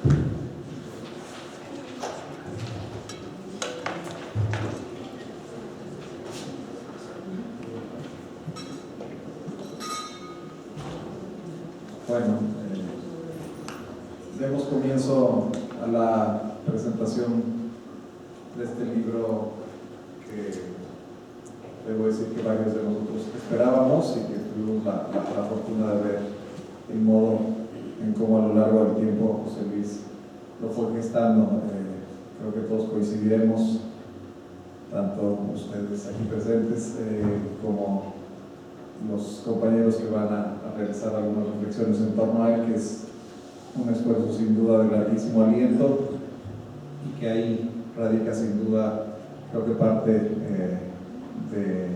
Bueno, demos comienzo a la presentación de este libro que debo decir que varios de nosotros esperábamos y que tuvimos la fortuna de ver el modo en cómo a lo largo del tiempo José Luis lo fue gestando. Creo que todos coincidiremos, tanto ustedes aquí presentes como los compañeros que van a realizar algunas reflexiones en torno a él, que es un esfuerzo sin duda de larguísimo aliento y que ahí radica sin duda, creo que parte de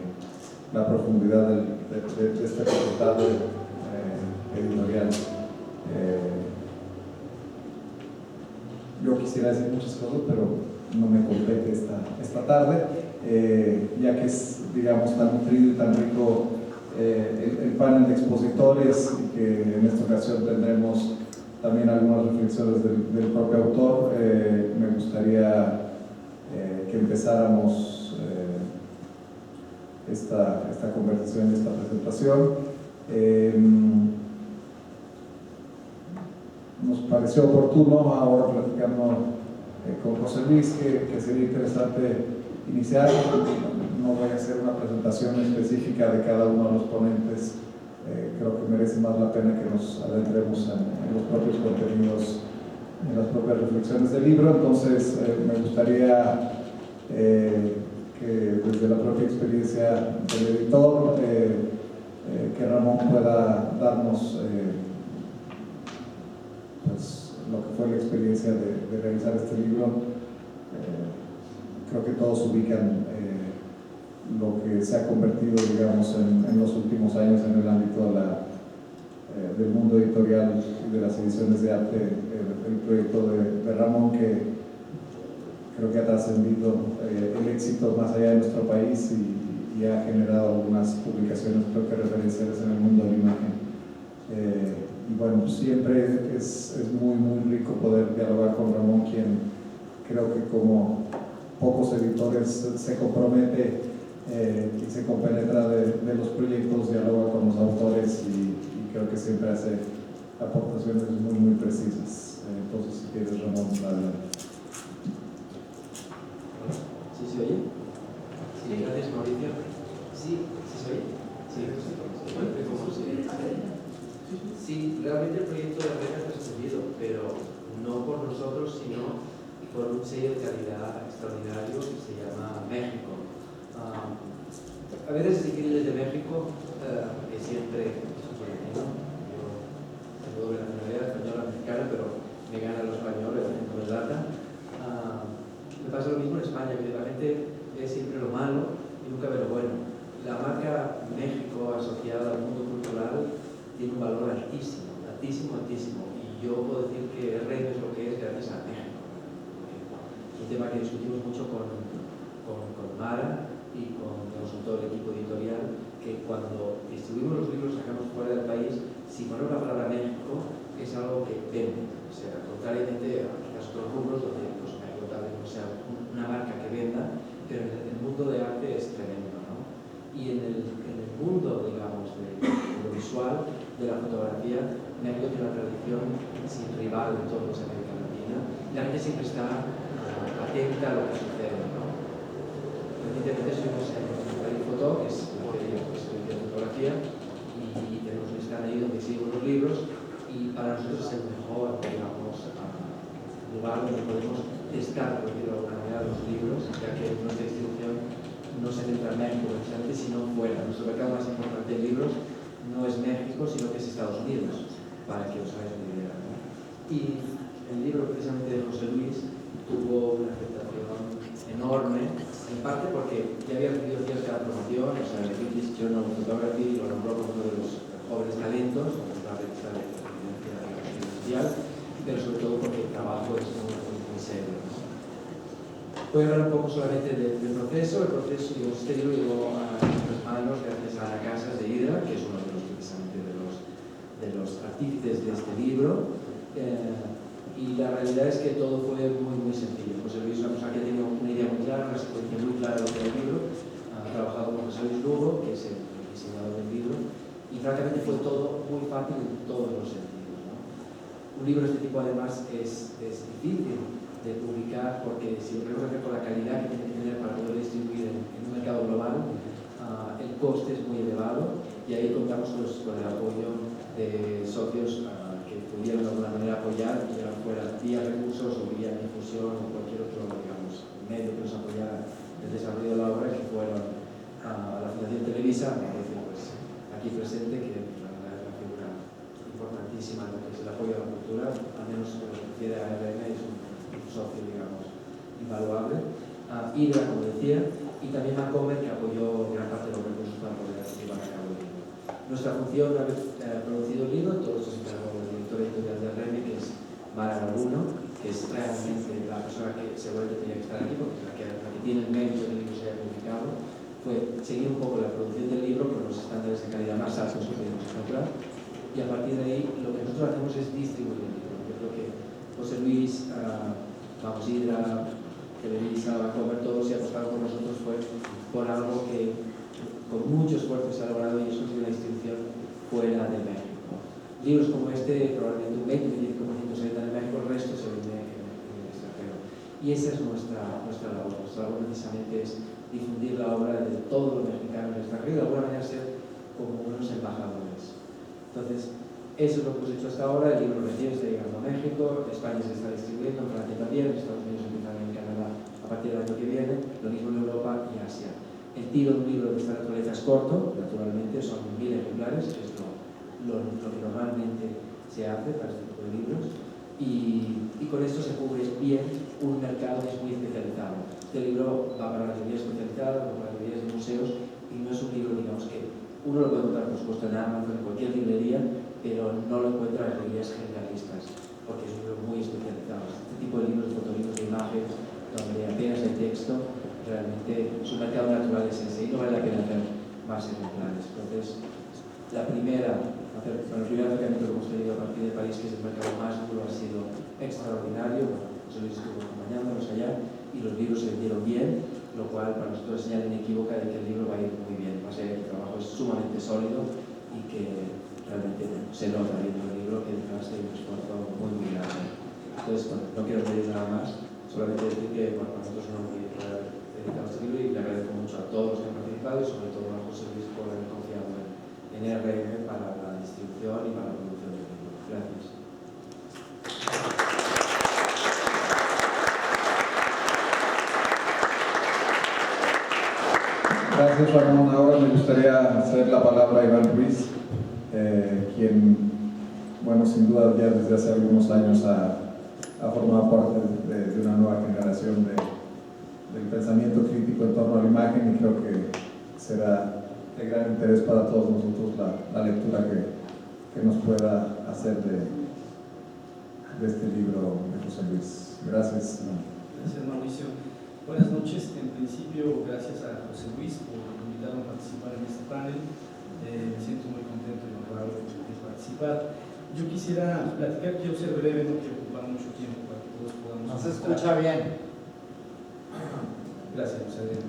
la profundidad de este resultado editorial. Yo quisiera decir muchas cosas, pero no me compete esta tarde, ya que es, digamos, tan nutrido y tan rico el panel de expositores, y que en esta ocasión tendremos también algunas reflexiones del propio autor. Me gustaría que empezáramos esta conversación, esta presentación. Nos pareció oportuno, ahora platicando con José Luis, que sería interesante iniciar. No voy a hacer una presentación específica de cada uno de los ponentes. Creo que merece más la pena que nos adentremos en los propios contenidos, en las propias reflexiones del libro. Entonces, me gustaría que desde la propia experiencia del editor, que Ramón pueda darnos pues, lo que fue la experiencia de realizar este libro. Creo que todos ubican lo que se ha convertido, digamos, en los últimos años en el ámbito del mundo editorial y de las ediciones de arte, el proyecto de Ramón, que creo que ha trascendido el éxito más allá de nuestro país y ha generado algunas publicaciones, creo que referenciales en el mundo de la imagen. Y bueno, pues siempre es muy, muy rico poder dialogar con Ramón, quien creo que como pocos editores se compromete y se compenetra de los proyectos, dialoga con los autores y creo que siempre hace aportaciones muy, muy precisas. Entonces, si quieres, Ramón, adelante. ¿Sí se oye? Sí, gracias, Mauricio. ¿Sí? ¿Sí se oye? Sí, realmente el proyecto de Red ha trascendido, pero no por nosotros, sino por un sello de calidad extraordinario que se llama México. A veces escribir desde México, que siempre es un latino. Yo tengo doble nacionalidad, española, mexicana, pero me gana lo español, no me lata. Me pasa lo mismo en España, que la gente ve siempre lo malo y nunca ve lo bueno. La marca México asociada al mundo cultural tiene un valor altísimo, altísimo, altísimo. Y yo puedo decir que el reino es lo que es gracias a México. Es un tema que discutimos mucho con Mara y con todo el equipo editorial, que cuando distribuimos los libros, sacamos fuera del país, si ponemos la palabra México, es algo que vende. O sea, contrariamente a los otros rubros, donde pues, México tal vez no sea una marca que venda, pero en el mundo de arte es tremendo, ¿no? Y en el mundo, digamos, de lo visual, de la fotografía, México tiene una tradición sin rival en todos los América Latina. La gente siempre está atenta a lo que sucede, ¿no? Recientemente estuvimos en Foto, que es la feria de fotografía, y tenemos un stand ahí donde exhiben unos libros, y para nosotros es el mejor, digamos, lugar donde podemos testar, por decirlo de alguna manera, los libros, ya que nuestra distribución no se centra en México precisamente, sino fuera. Nuestro mercado más importante en libros no es México, sino que es Estados Unidos, para que os hagáis una idea, ¿no? Y el libro precisamente de José Luis tuvo una aceptación enorme, en parte porque ya había recibido cierta promoción, o sea, el British Journal of Photography lo nombró como uno de los jóvenes talentos, la revista de evidencia mundial, pero sobre todo porque el trabajo es muy serio, ¿no? Voy a hablar un poco solamente del proceso. El proceso, digamos, este libro llegó a nuestras manos gracias a Ana Casas de Hidra, que es uno de los, precisamente, de los artífices de este libro. Y la realidad es que todo fue muy sencillo. José Luis es una persona que ha tenido una idea muy clara, una secuencia muy clara de lo que era el libro. Ha trabajado con José Luis Lugo, que es el diseñador del libro, y francamente fue todo muy fácil en todos los sentidos, ¿no? Un libro de este tipo además es difícil de publicar porque si lo queremos hacer con la calidad que tiene que tener para poder distribuir en un mercado global, el coste es muy elevado y ahí contamos pues, con el apoyo de socios que pudieran de alguna manera apoyar, ya fuera vía recursos o vía difusión o cualquier otro, digamos, medio que nos apoyara en el desarrollo de la obra, que fueron a la Fundación Televisa, me parece pues, aquí presente, que es una figura importantísima en lo que es el apoyo a la cultura, al menos en lo que refiere a ARN, es un socio, digamos, invaluable. Hydra, como decía, y también Macomer, que apoyó gran parte de los recursos para poder llevar a cabo el libro. Nuestra función, una vez producido el libro, todo esto se encargó del director editorial de REME, que es Mara Garbuno, que es realmente la persona que seguramente tenía que estar aquí, porque es la que tiene el mérito de que el libro se haya publicado, fue seguir un poco la producción del libro con los estándares de calidad más altos que podemos encontrar, y a partir de ahí lo que nosotros hacemos es distribuir el libro. Yo creo que José Luis, Hydra, Televisa, Vancouver, todos se apostaron con nosotros fue por algo que con mucho esfuerzo se ha logrado y es conseguir una distribución fuera de México. Libros como este, probablemente un 20-25% se venden en México, el resto se vende en el extranjero. Y esa es nuestra labor. Nuestra labor precisamente es difundir la obra de todos los mexicanos en el extranjero y de alguna manera ser como unos embajadores. Entonces, eso es lo que hemos hecho hasta ahora. El libro recién está llegando a México, España se está distribuyendo, en Francia también, en Estados Unidos empiezan en Canadá a partir del año que viene, lo mismo en Europa y Asia. El tiro de un libro de esta naturaleza es corto, naturalmente, son 1000 ejemplares, que es lo que normalmente se hace para este tipo de libros, y con esto se cubre bien un mercado que es muy especializado. Este libro va para las librerías especializadas, va para las librerías de museos, y no es un libro, digamos, que uno lo puede encontrar, por supuesto, en Amazon, en cualquier librería, pero no lo encuentra en las librerías generalistas, porque es un libro muy especializado. Este tipo de libros, fotolibros de imagen, donde apenas hay texto, realmente su mercado natural es ese y no vale la pena hacer más ejemplares. Entonces, el primer acercamiento que hemos tenido a partir de París, que es el mercado más duro, ha sido extraordinario. José Luis estuvo acompañándonos allá y los libros se vendieron bien, lo cual para nosotros es señal inequívoca de que el libro va a ir muy bien. Va a ser, el trabajo es sumamente sólido y que realmente se nota viendo el libro que detrás hay un esfuerzo muy grande. Entonces, bueno, no quiero pedir nada más, solamente decir que para nosotros es un honor poder dedicar este libro y le agradezco mucho a todos los que han participado y sobre todo a José Luis por haber confiado en RM para la distribución y para la producción del libro. Gracias. Gracias, Ramón. Ahora me gustaría hacer la palabra a Iván Ruiz, quien, bueno, sin duda ya desde hace algunos años ha formado parte de una nueva generación del pensamiento crítico en torno a la imagen, y creo que será de gran interés para todos nosotros la lectura que nos pueda hacer de este libro de José Luis. Gracias. Gracias, Mauricio. Buenas noches. En principio, gracias a José Luis por invitarme a participar en este panel. Me siento muy contento y honrado de participar. Yo quisiera platicar, quiero ser breve, no quiero ocupar mucho tiempo para que todos podamos... No se escucha bien. Gracias, José.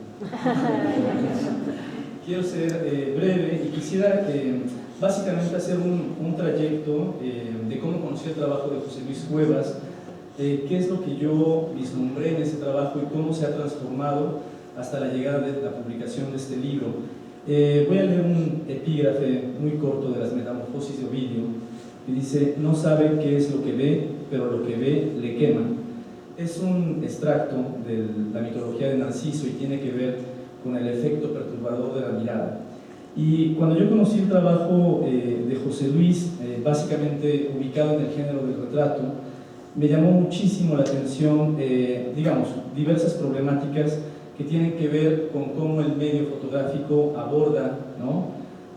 Quiero ser breve y quisiera básicamente hacer un trayecto de cómo conocí el trabajo de José Luis Cuevas, qué es lo que yo vislumbré en ese trabajo y cómo se ha transformado hasta la llegada de la publicación de este libro. Voy a leer un epígrafe muy corto de las Metamorfosis de Ovidio, que dice: no sabe qué es lo que ve, pero lo que ve le quema. Es un extracto de la mitología de Narciso y tiene que ver con el efecto perturbador de la mirada. Y cuando yo conocí el trabajo de José Luis, básicamente ubicado en el género del retrato, me llamó muchísimo la atención, digamos, diversas problemáticas que tienen que ver con cómo el medio fotográfico aborda, ¿no?,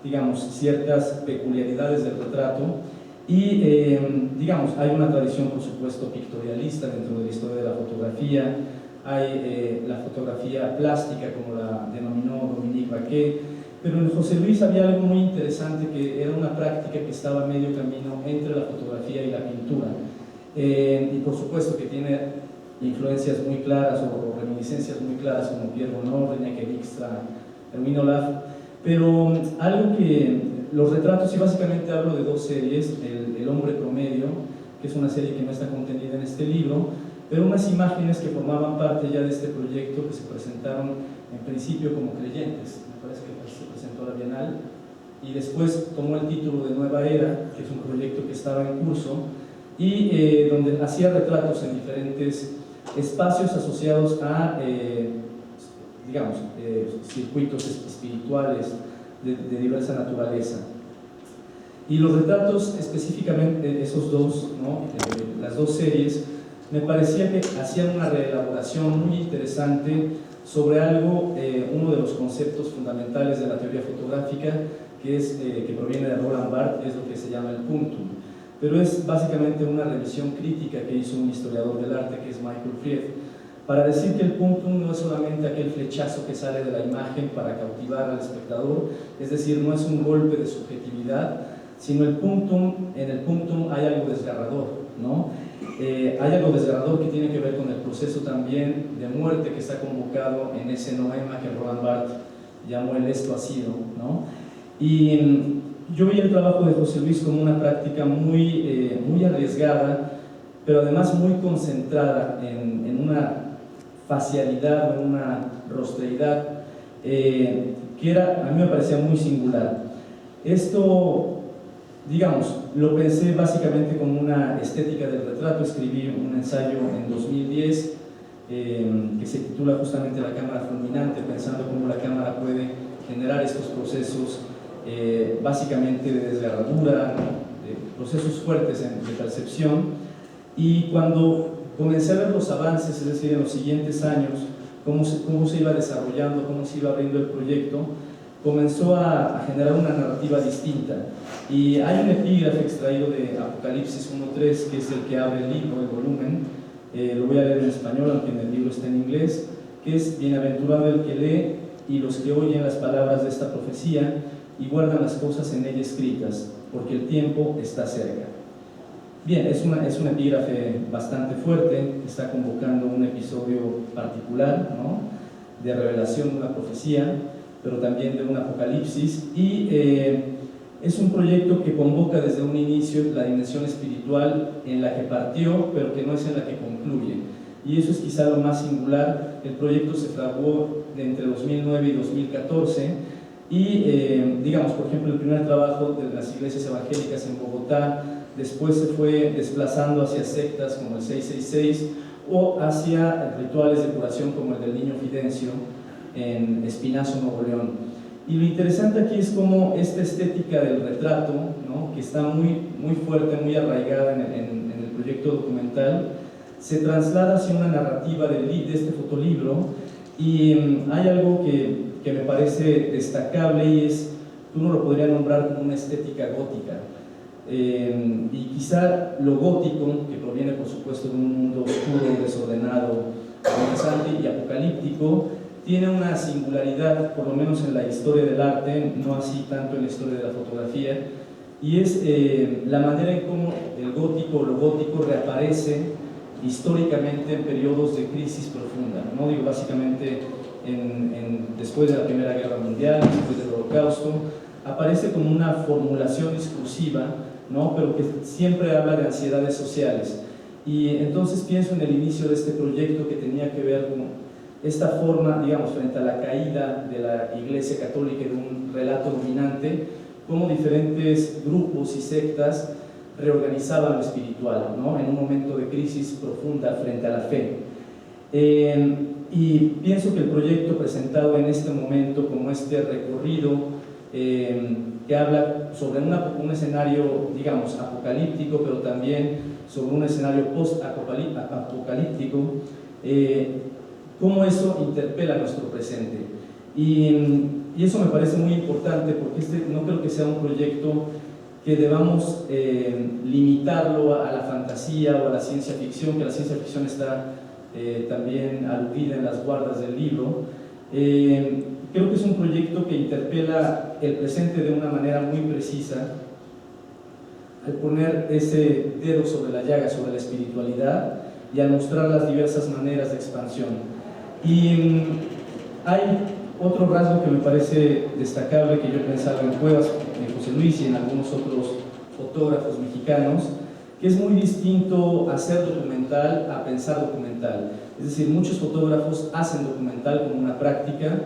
digamos, ciertas peculiaridades del retrato. Y, digamos, hay una tradición, por supuesto, pictorialista dentro de la historia de la fotografía. Hay la fotografía plástica, como la denominó Dominique Baquet, pero en José Luis había algo muy interesante, que era una práctica que estaba a medio camino entre la fotografía y la pintura. y por supuesto que tiene influencias muy claras o reminiscencias muy claras como Pierre Bonnot, René Dijkstra, Erwin Olaf, pero algo que los retratos, y básicamente hablo de dos series, el hombre promedio, que es una serie que no está contenida en este libro, pero unas imágenes que formaban parte ya de este proyecto que se presentaron en principio como creyentes, me parece que se presentó a la Bienal, y después tomó el título de Nueva Era, que es un proyecto que estaba en curso, y donde hacía retratos en diferentes espacios asociados a, digamos, circuitos espirituales de diversa naturaleza. Y los retratos, específicamente esos dos, ¿no? Las dos series, me parecía que hacían una reelaboración muy interesante sobre algo, uno de los conceptos fundamentales de la teoría fotográfica, que proviene de Roland Barthes, es lo que se llama el punctum. Pero es básicamente una revisión crítica que hizo un historiador del arte, que es Michael Fried, para decir que el punctum no es solamente aquel flechazo que sale de la imagen para cautivar al espectador, es decir, no es un golpe de subjetividad, sino en el punctum hay algo desgarrador, ¿no? Hay algo desgarrador que tiene que ver con el proceso también de muerte que está convocado en ese noema que Roland Barthes llamó el esto ha sido, ¿no? Y yo veía el trabajo de José Luis como una práctica muy arriesgada, pero además muy concentrada en una facialidad o en una rostreidad que a mí me parecía muy singular. Esto, digamos, lo pensé básicamente como una estética del retrato. Escribí un ensayo en 2010 que se titula justamente La cámara fulminante, pensando cómo la cámara puede generar estos procesos básicamente de desgarradura, de procesos fuertes de percepción. Y cuando comencé a ver los avances, es decir, en los siguientes años, cómo se iba desarrollando, cómo se iba abriendo el proyecto, comenzó a generar una narrativa distinta. Y hay un epígrafe extraído de Apocalipsis 1.3, que es el que abre el libro, el volumen. Lo voy a leer en español, aunque en el libro está en inglés, que es: bienaventurado el que lee y los que oyen las palabras de esta profecía y guardan las cosas en ella escritas, porque el tiempo está cerca. Bien, es un epígrafe bastante fuerte, está convocando un episodio particular, ¿no?, de revelación de una profecía, pero también de un apocalipsis, y es un proyecto que convoca desde un inicio la dimensión espiritual en la que partió, pero que no es en la que concluye. Y eso es quizá lo más singular. El proyecto se fraguó entre 2009 y 2014, y digamos, por ejemplo, el primer trabajo de las iglesias evangélicas en Bogotá, después se fue desplazando hacia sectas como el 666 o hacia rituales de curación como el del Niño Fidencio en Espinazo, Nuevo León. Y lo interesante aquí es cómo esta estética del retrato, ¿no?, que está muy fuerte, muy arraigada en el proyecto documental, se traslada hacia una narrativa de este fotolibro. Y hay algo que me parece destacable, y es, uno lo podría nombrar como una estética gótica. Y quizá lo gótico, que proviene por supuesto de un mundo oscuro, desordenado, amenazante y apocalíptico, tiene una singularidad, por lo menos en la historia del arte, no así tanto en la historia de la fotografía, y es la manera en cómo el gótico o lo gótico reaparece históricamente en periodos de crisis profunda, ¿no? Digo, básicamente después de la Primera Guerra Mundial, después del Holocausto, aparece como una formulación discursiva, ¿no?, pero que siempre habla de ansiedades sociales. Y entonces pienso en el inicio de este proyecto, que tenía que ver con esta forma, digamos, frente a la caída de la Iglesia Católica, de un relato dominante, cómo diferentes grupos y sectas reorganizaban lo espiritual, ¿no?, en un momento de crisis profunda frente a la fe. Y pienso que el proyecto presentado en este momento, como este recorrido que habla sobre un escenario, digamos, apocalíptico, pero también sobre un escenario post-apocalíptico, cómo eso interpela nuestro presente. Y eso me parece muy importante, porque no creo que sea un proyecto que debamos limitarlo a la fantasía o a la ciencia ficción, que la ciencia ficción está también aludida en las guardas del libro. Creo que es un proyecto que interpela el presente de una manera muy precisa, al poner ese dedo sobre la llaga, sobre la espiritualidad, y al mostrar las diversas maneras de expansión. Y hay otro rasgo que me parece destacable, que yo he pensado en Cuevas, en José Luis y en algunos otros fotógrafos mexicanos, que es muy distinto hacer documental a pensar documental. Es decir, muchos fotógrafos hacen documental como una práctica,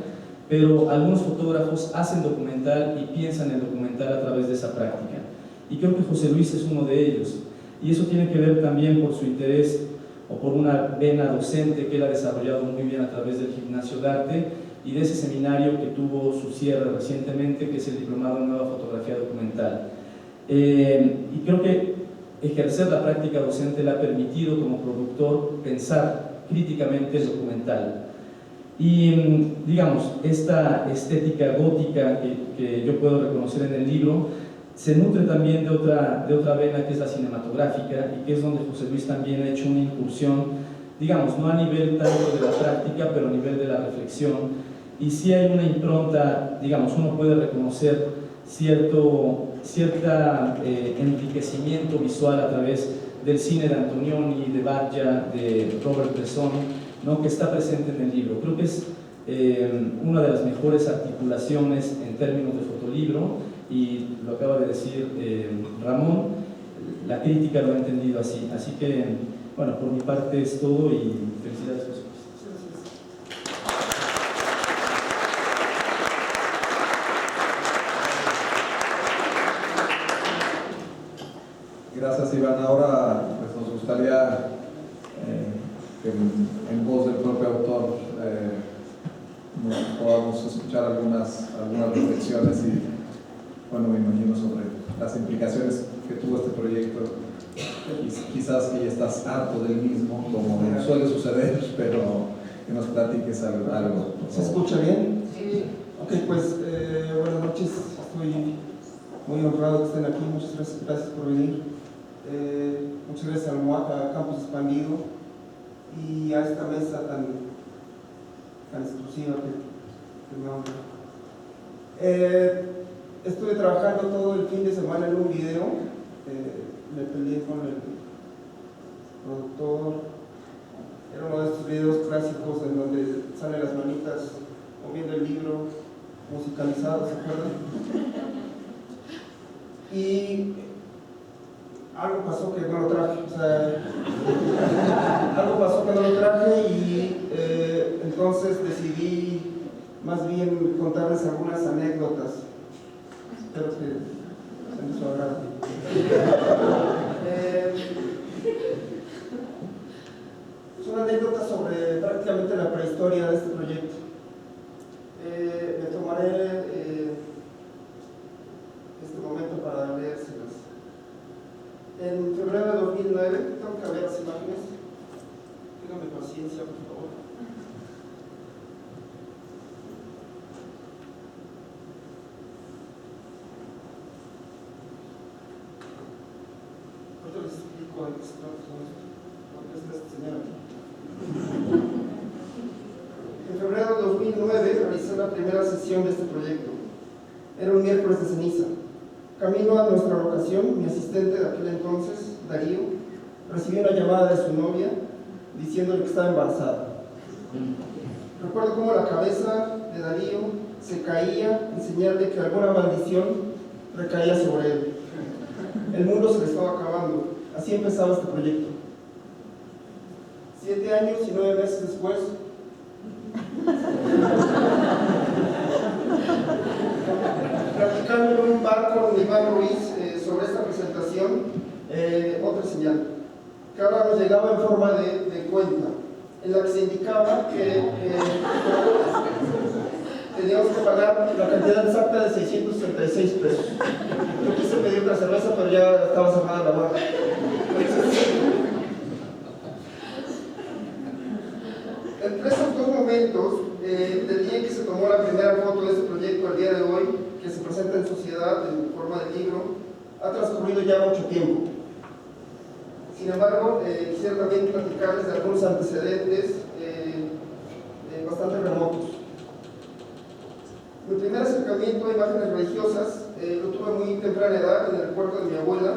pero algunos fotógrafos hacen documental y piensan el documental a través de esa práctica. Y creo que José Luis es uno de ellos. Y eso tiene que ver también por su interés o por una vena docente que él ha desarrollado muy bien a través del Gimnasio de Arte y de ese seminario que tuvo su cierre recientemente, que es el Diplomado en Nueva Fotografía Documental. Y creo que ejercer la práctica docente le ha permitido como productor pensar críticamente el documental. Y digamos, esta estética gótica que yo puedo reconocer en el libro se nutre también de otra vena, que es la cinematográfica, y que es donde José Luis también ha hecho una incursión, digamos, no a nivel tanto de la práctica, pero a nivel de la reflexión. Y sí hay una impronta, digamos, uno puede reconocer cierto enriquecimiento visual a través del cine de Antonioni, de Batja, de Robert Bresson, ¿no?, que está presente en el libro. Creo que es una de las mejores articulaciones en términos de fotolibro, y lo acaba de decir Ramón, la crítica lo ha entendido así. Así que, bueno, por mi parte es todo y felicidades, José Luis. Gracias, Iván. Ahora pues, nos gustaría que en voz del propio autor podamos escuchar algunas reflexiones y, bueno, me imagino sobre las implicaciones que tuvo este proyecto. Quizás que ya estás harto del mismo, como suele suceder, pero que nos platiques algo. ¿Se escucha bien? Sí. Ok, pues buenas noches. Estoy muy honrado que estén aquí. Muchas gracias por venir. Muchas gracias a Campus Expandido y a esta mesa tan exclusiva que me honra. Estuve trabajando todo el fin de semana en un video. Me peleé con el productor. Era uno de estos videos clásicos en donde salen las manitas moviendo el libro, musicalizado, ¿se acuerdan? Y algo pasó que no lo traje, o sea, algo pasó que no lo traje y entonces decidí más bien contarles algunas anécdotas. Espero que sean de su agrado. Es una anécdota sobre prácticamente la prehistoria de este proyecto. Me tomaré este momento para leérselas. En febrero de 2009, tengo que ver las imágenes. Ténganme paciencia, por favor. Ahorita les explico a qué se trata todo esto. ¿Por qué está este señor aquí? En febrero de 2009 realicé la primera sesión de este proyecto. Era un miércoles de ceniza. Camino a nuestra locación, mi asistente de aquel entonces, Darío, recibió una llamada de su novia diciéndole que estaba embarazada. Recuerdo cómo la cabeza de Darío se caía en señal de que alguna maldición recaía sobre él. El mundo se le estaba acabando. Así empezaba este proyecto. 7 años y 9 meses después, platicando en un bar con Iván Ruiz sobre esta presentación, otra señal que ahora nos llegaba en forma de cuenta, en la que se indicaba que teníamos que pagar la cantidad exacta de 666 pesos. Yo quise pedir una cerveza, pero ya estaba cerrada la barra. Entre esos dos momentos, del día en que se tomó la primera foto de este proyecto al día de hoy, que se presenta en sociedad en forma de libro, ha transcurrido ya mucho tiempo. Sin embargo, quisiera también platicarles de algunos antecedentes bastante remotos. Mi primer acercamiento a imágenes religiosas lo tuve a muy temprana edad en el recuerdo de mi abuela,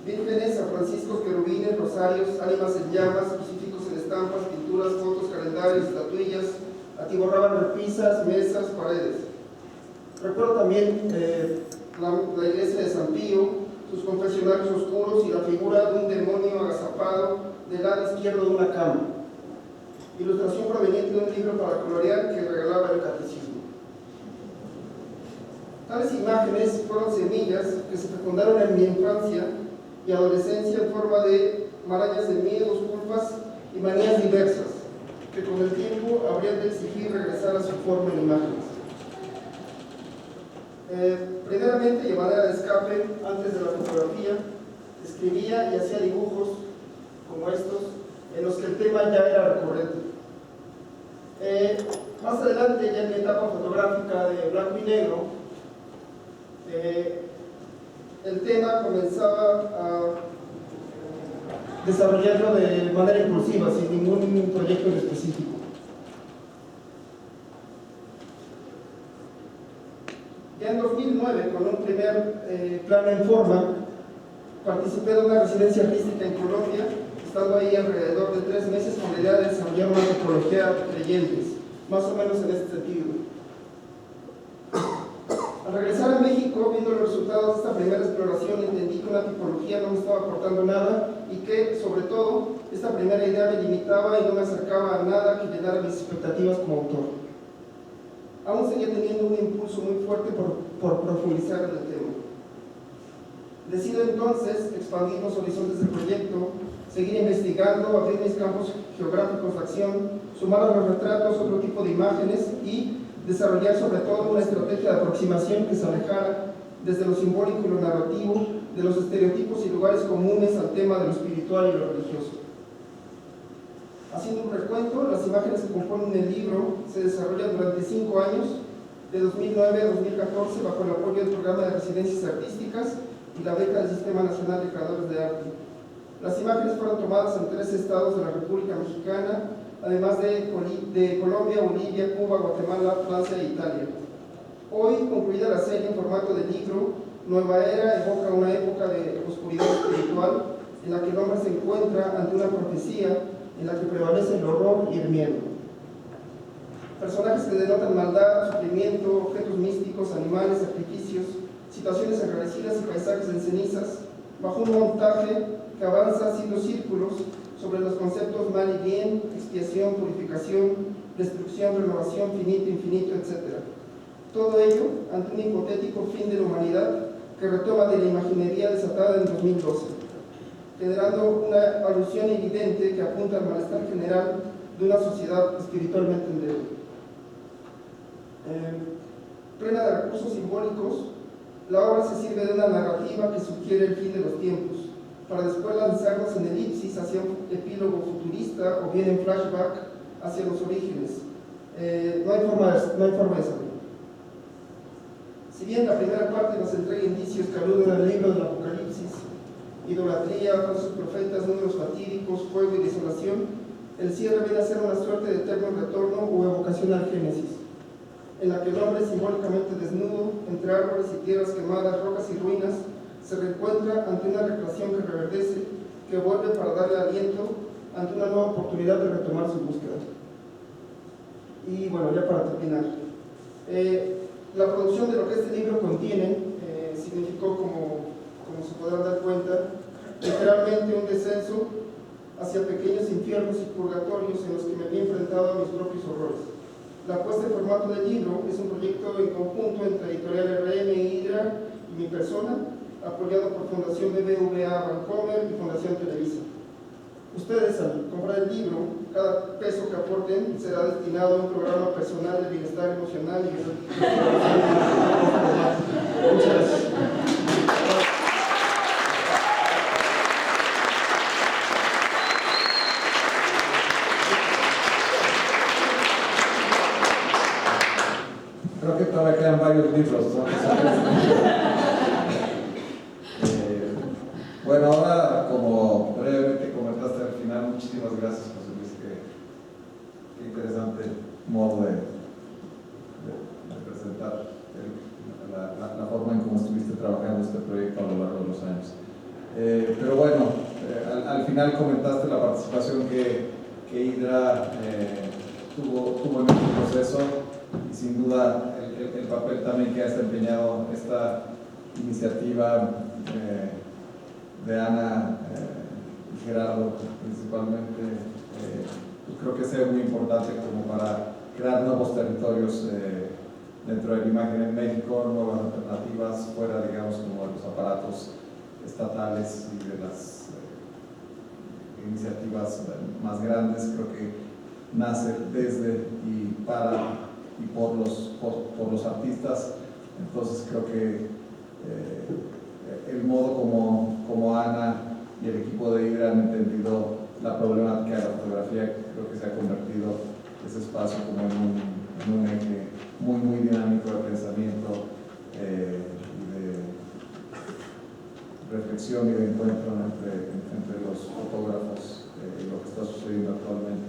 vírgenes, San Francisco, querubines, rosarios, ánimas en llamas, crucifijos en estampas, pinturas, fotos, calendarios, estatuillas, atiborraban repisas, mesas, paredes. Recuerdo también la iglesia de San Pío, sus confesionarios oscuros y la figura de un demonio agazapado del lado izquierdo de una cama. Ilustración proveniente de un libro para colorear que regalaba el catecismo. Tales imágenes fueron semillas que se fecundaron en mi infancia y adolescencia en forma de marañas de miedos, culpas y manías diversas, que con el tiempo habrían de exigir regresar a su forma en imágenes. Primeramente, y de manera de escape, antes de la fotografía, escribía y hacía dibujos como estos, en los que el tema ya era recurrente. Más adelante, ya en mi etapa fotográfica de blanco y negro, el tema comenzaba a desarrollarlo de manera impulsiva, sin ningún proyecto en específico. Ya en 2009, con un primer plan en forma, participé de una residencia artística en Colombia, estando ahí alrededor de 3 meses con la idea de desarrollar una antropología de creyentes, más o menos en este sentido. Al regresar a México, viendo los resultados de esta primera exploración, entendí que una tipología no me estaba aportando nada y que, sobre todo, esta primera idea me limitaba y no me acercaba a nada que llenara mis expectativas como autor. Aún seguía teniendo un impulso muy fuerte por profundizar en el tema. Decido entonces expandir los horizontes del proyecto, seguir investigando, abrir mis campos geográficos de acción, sumar a los retratos otro tipo de imágenes y desarrollar sobre todo una estrategia de aproximación que se alejara desde lo simbólico y lo narrativo, de los estereotipos y lugares comunes al tema de lo espiritual y lo religioso. Haciendo un recuento, las imágenes que componen el libro se desarrollan durante 5 años, de 2009 a 2014, bajo el apoyo del programa de residencias artísticas y la beca del Sistema Nacional de Creadores de Arte. Las imágenes fueron tomadas en 3 estados de la República Mexicana, además de Colombia, Bolivia, Cuba, Guatemala, Francia e Italia. Hoy, concluida la serie en formato de libro, Nueva Era evoca una época de oscuridad espiritual en la que el hombre se encuentra ante una profecía en la que prevalece el horror y el miedo. Personajes que denotan maldad, sufrimiento, objetos místicos, animales, sacrificios, situaciones agradecidas y paisajes en cenizas, bajo un montaje que avanza haciendo círculos sobre los conceptos mal y bien, expiación, purificación, destrucción, renovación, finito, infinito, etc. Todo ello ante un hipotético fin de la humanidad que retoma de la imaginería desatada en 2012, generando una alusión evidente que apunta al malestar general de una sociedad espiritualmente endeble. Plena de recursos simbólicos, la obra se sirve de una narrativa que sugiere el fin de los tiempos, para después lanzarnos en elipsis hacia un epílogo futurista o bien en flashback hacia los orígenes. No hay forma de saberlo. Si bien la primera parte nos entrega indicios que aluden al libro del Apocalipsis, idolatría, falsos profetas, números fatídicos, fuego y desolación, el cierre viene a ser una suerte de eterno retorno o evocación al Génesis, en la que el hombre simbólicamente desnudo, entre árboles y tierras quemadas, rocas y ruinas, se reencuentra ante una recreación que reverdece, que vuelve para darle aliento ante una nueva oportunidad de retomar su búsqueda. Y bueno, ya para terminar, la producción de lo que este libro contiene significó, como se podrán dar cuenta, literalmente un descenso hacia pequeños infiernos y purgatorios en los que me había enfrentado a mis propios horrores. La puesta en formato de libro es un proyecto en conjunto entre Editorial RM, Hydra y mi persona, apoyado por Fundación BBVA Bancomer y Fundación Televisa. Ustedes, al comprar el libro, cada peso que aporten será destinado a un programa personal de bienestar emocional y muchas gracias. Creo que todavía quedan varios libros, ¿no? Bueno, ahora, como brevemente comentaste al final, muchísimas gracias, José Luis, qué interesante modo de presentar la forma en cómo estuviste trabajando este proyecto a lo largo de los años. Pero final comentaste la participación que Hydra tuvo en este proceso, y sin duda el papel también que ha desempeñado esta iniciativa de Ana y Gerardo principalmente, pues creo que es muy importante como para crear nuevos territorios dentro de la imagen en México, nuevas alternativas fuera, digamos, como de los aparatos estatales y de las iniciativas más grandes. Creo que nace desde y para y por los artistas. Entonces creo que el modo como Ana y el equipo de Hydra han entendido la problemática de la fotografía, creo que se ha convertido ese espacio como en un eje muy dinámico de pensamiento y de reflexión y de encuentro entre los fotógrafos y lo que está sucediendo actualmente.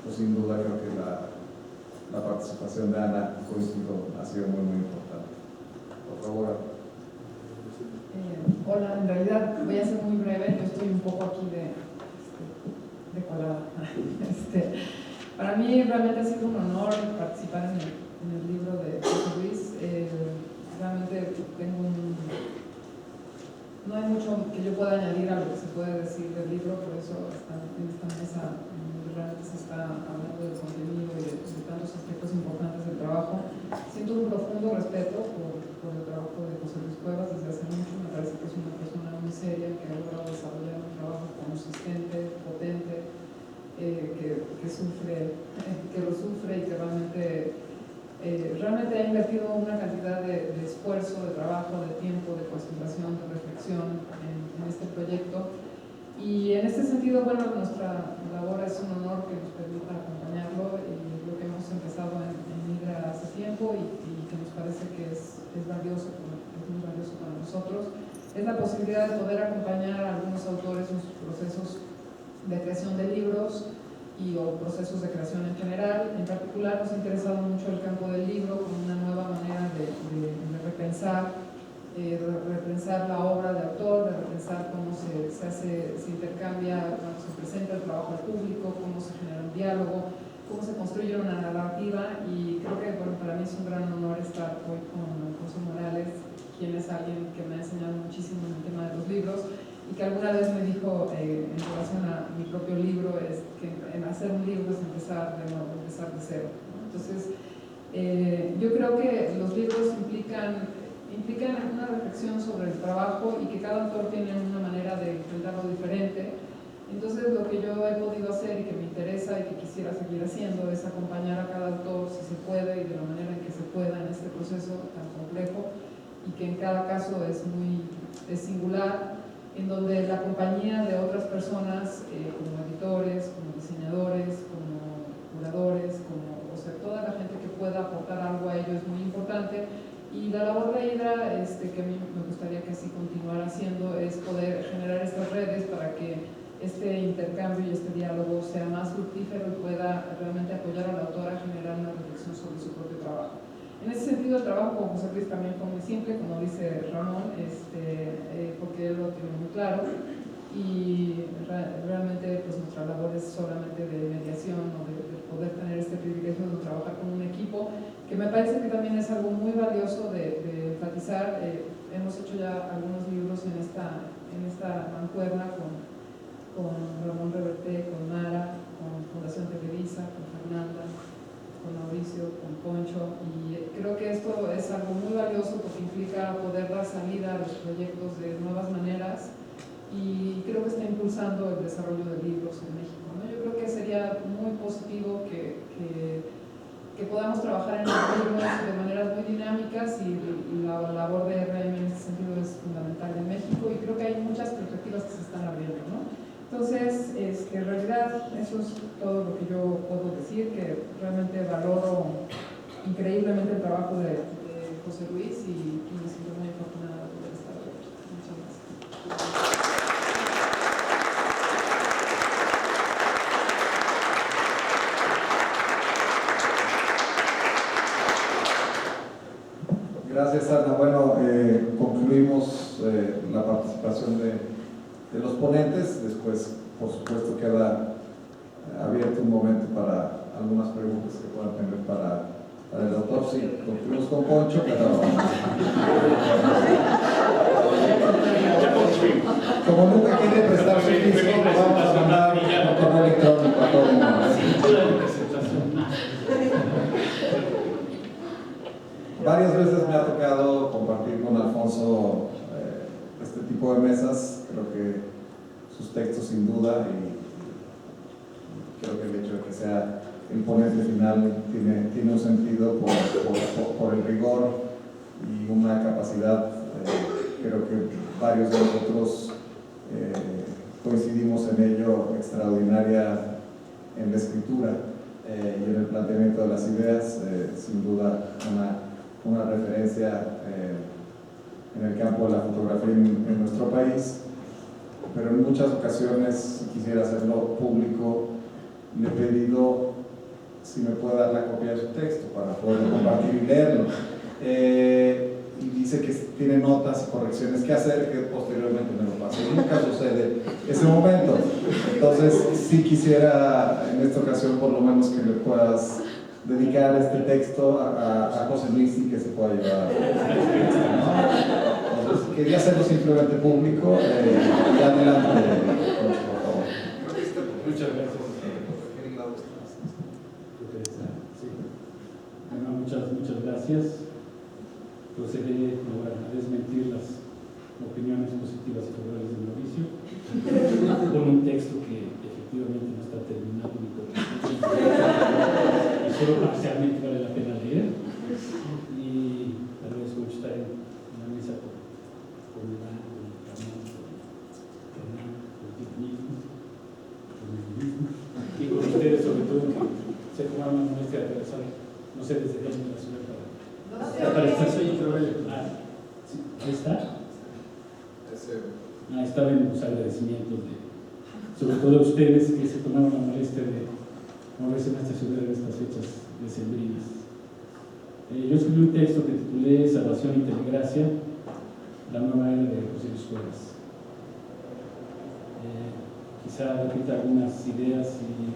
Pues sin duda creo que la participación de Ana, coincido, ha sido muy importante. Por favor. Hola, en realidad voy a ser muy breve, yo estoy un poco aquí de colada. Para mí realmente ha sido un honor participar en el libro de José Luis. Realmente no hay mucho que yo pueda añadir a lo que se puede decir del libro, por eso en esta mesa realmente se está hablando del contenido y de tantos aspectos importantes del trabajo. Siento un profundo respeto por el trabajo de José Luis Cuevas desde hace mucho. Me parece que es una persona muy seria que ha logrado desarrollar un trabajo consistente, potente, que lo sufre y que realmente ha invertido una cantidad de esfuerzo, de trabajo, de tiempo, de concentración, de reflexión en este proyecto. Y en este sentido, bueno, nuestra labor es un honor que nos permita acompañarlo y lo que hemos empezado en Hydra hace tiempo y que nos parece que es valioso, es muy valioso para nosotros, es la posibilidad de poder acompañar a algunos autores en sus procesos de creación de libros o procesos de creación en general. En particular nos ha interesado mucho el campo del libro como una nueva manera de repensar la obra de autor, de repensar cómo se intercambia, cómo se presenta el trabajo al público, cómo se genera un diálogo, cómo se construye una narrativa. Y creo que para mí es un gran honor estar hoy con José Morales, quien es alguien que me ha enseñado muchísimo en el tema de los libros y que alguna vez me dijo en relación a mi propio libro, es que en hacer un libro es empezar de nuevo, empezar de cero, ¿no? Entonces yo creo que los libros implican una reflexión sobre el trabajo y que cada autor tiene una manera de enfrentarlo diferente. Entonces lo que yo he podido hacer y que me interesa y que quisiera seguir haciendo es acompañar a cada autor si se puede y de la manera en que se pueda en este proceso tan complejo y que en cada caso es singular, en donde la compañía de otras personas como editores, como diseñadores, como curadores, o sea, toda la gente que pueda aportar algo a ello es muy importante. Y la labor de Hydra, que a mí me gustaría que así continuara haciendo, es poder generar estas redes para que este intercambio y este diálogo sea más fructífero y pueda realmente apoyar al autor a generar una reflexión sobre su propio trabajo. En ese sentido, el trabajo con José Luis también fue muy simple, como dice Ramón, porque él lo tiene muy claro y realmente pues, nuestra labor es solamente de mediación o de poder tener este privilegio de trabajar con un equipo, que me parece que también es algo muy valioso de enfatizar. Hemos hecho ya algunos libros en esta mancuerna con Ramón Reverté, con Mara, con Fundación Televisa, con Fernanda, con Mauricio, con Poncho, y creo que esto es algo muy valioso porque implica poder dar salida a los proyectos de nuevas maneras y creo que está impulsando el desarrollo de libros en México, ¿no? Yo creo que sería muy positivo que podamos trabajar en los libros de maneras muy dinámicas y la labor de RM en este sentido es fundamental en México y creo que hay muchas perspectivas que se están abriendo, ¿no? Entonces, en realidad eso es todo lo que yo puedo decir, que realmente valoro increíblemente el trabajo de José Luis y me siento muy afortunada de poder estar aquí. Muchas gracias. Gracias, Ana. Bueno, concluimos la participación de los ponentes. Después por supuesto queda abierto un momento para algunas preguntas que puedan tener para el autor. Sí, concluimos con Poncho, pero como nunca quiere prestar su disco, vamos a mandar un correo electrónico a todo el mundo. Varias veces me ha tocado compartir con Alfonso este tipo de mesas. Creo que sus textos, sin duda, y creo que el hecho de que sea el ponente final tiene un sentido por el rigor y una capacidad. Creo que varios de nosotros coincidimos en ello, extraordinaria en la escritura y en el planteamiento de las ideas. Sin duda una referencia en el campo de la fotografía en nuestro país, pero en muchas ocasiones, si quisiera hacerlo público, le he pedido si me puede dar la copia de su texto para poder compartir y leerlo. Y dice que tiene notas y correcciones que hacer, que posteriormente me lo pase. Nunca sucede ese momento. Entonces, sí quisiera en esta ocasión por lo menos que le puedas dedicar este texto a José Luis y que se pueda llevar. Entonces, quería hacerlo simplemente público. Y adelante, por favor. Muchas gracias. Bueno, muchas gracias. Procederé a desmentir las opiniones positivas y favorables de Mauricio con un texto que efectivamente no está terminado ni completo y solo parcialmente vale la pena leer. Y agradezco mucho estar en la mesa con Iván, con Ramón, con Hernán, con ti mismo, con mí mismo y con ustedes, sobre todo, que se tomaron la molestia de atravesar, no sé, desde dónde la ciudad para estar ahí. ¿Ahí está? Estaba en los agradecimientos sobre todo a ustedes que se tomaron la molestia de moverse en esta ciudad en estas fechas decembrinas. Yo escribí un texto que titulé Salvación y Telegracia, la nueva era de José Luis Cuevas. Quizá repita algunas ideas y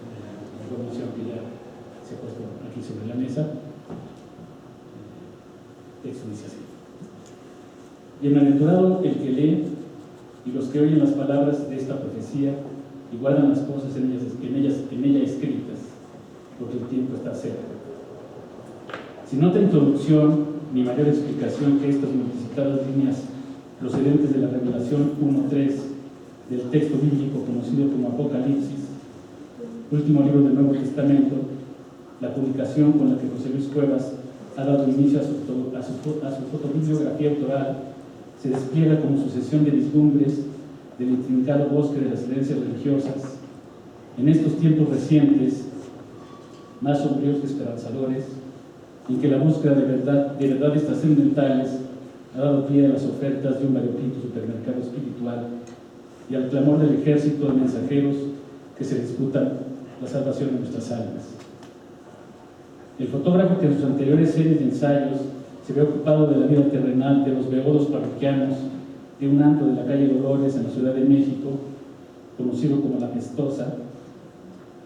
información que ya se ha puesto aquí sobre la mesa. El texto dice así: Bienaventurado el que lee y los que oyen las palabras de esta profecía y guardan las cosas en ella escritas, porque el tiempo está cerca. Sin otra introducción ni mayor explicación que estas multiplicadas líneas procedentes de la Revelación 1:3 del texto bíblico conocido como Apocalipsis, último libro del Nuevo Testamento, la publicación con la que José Luis Cuevas ha dado inicio a su fotobibliografía autoral se despliega como sucesión de vislumbres del intrincado bosque de las creencias religiosas, en estos tiempos recientes, más sombríos que esperanzadores, en que la búsqueda de verdades trascendentales ha dado pie a las ofertas de un variopinto supermercado espiritual y al clamor del ejército de mensajeros que se disputan la salvación de nuestras almas. El fotógrafo que en sus anteriores series de ensayos se había ocupado de la vida terrenal de los beodos parroquianos de un antro de la calle Dolores en la Ciudad de México, conocido como La Pestosa,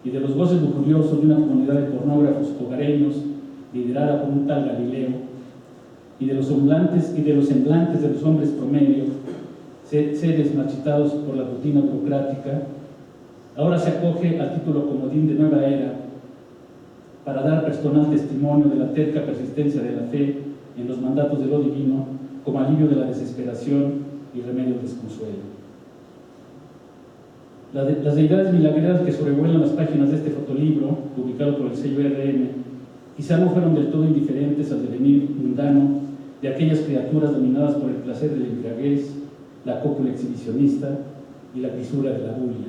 y de los goces lujuriosos de una comunidad de pornógrafos hogareños liderada por un tal Galileo, y de los semblantes de los hombres promedio, seres marchitados por la rutina burocrática, ahora se acoge al título comodín de Nueva Era para dar personal testimonio de la terca persistencia de la fe en los mandatos de lo divino como alivio de la desesperación y remedio del desconsuelo. Las deidades milagreras que sobrevuelan las páginas de este fotolibro, publicado por el sello RM, quizá no fueron del todo indiferentes al devenir mundano de aquellas criaturas dominadas por el placer de la embriaguez, la cópula exhibicionista y la fisura de la bulia.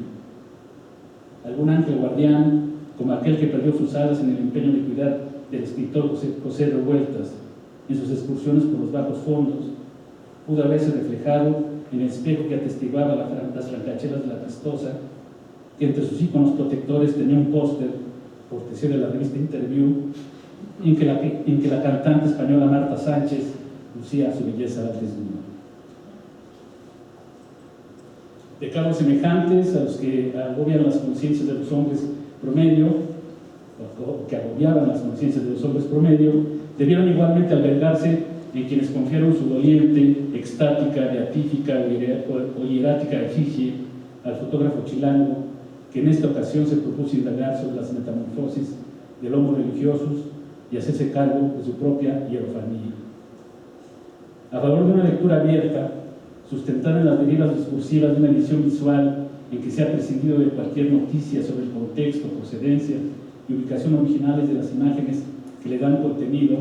Algún ángel guardián, como aquel que perdió sus alas en el empeño de cuidar del escritor José Revueltas en sus excursiones por los bajos fondos, pudo haberse reflejado en el espejo que atestiguaba las francachelas de La Pestosa, que entre sus íconos protectores tenía un póster, cortesía de la revista Interview, en que la cantante española Marta Sánchez lucía su belleza al desnudo. de cargos semejantes a los que agobian las conciencias de los hombres promedio, o que agobiaban las conciencias de los hombres promedio, debieron igualmente albergarse en quienes confiaron su doliente, extática, beatífica o hierática efigie al fotógrafo chilango, que en esta ocasión se propuso indagar sobre las metamorfosis del homo religiosus y hacerse cargo de su propia hierofanía. A favor de una lectura abierta, sustentada en las derivas discursivas de una edición visual en que se ha prescindido de cualquier noticia sobre el contexto, procedencia y ubicación originales de las imágenes que le dan contenido,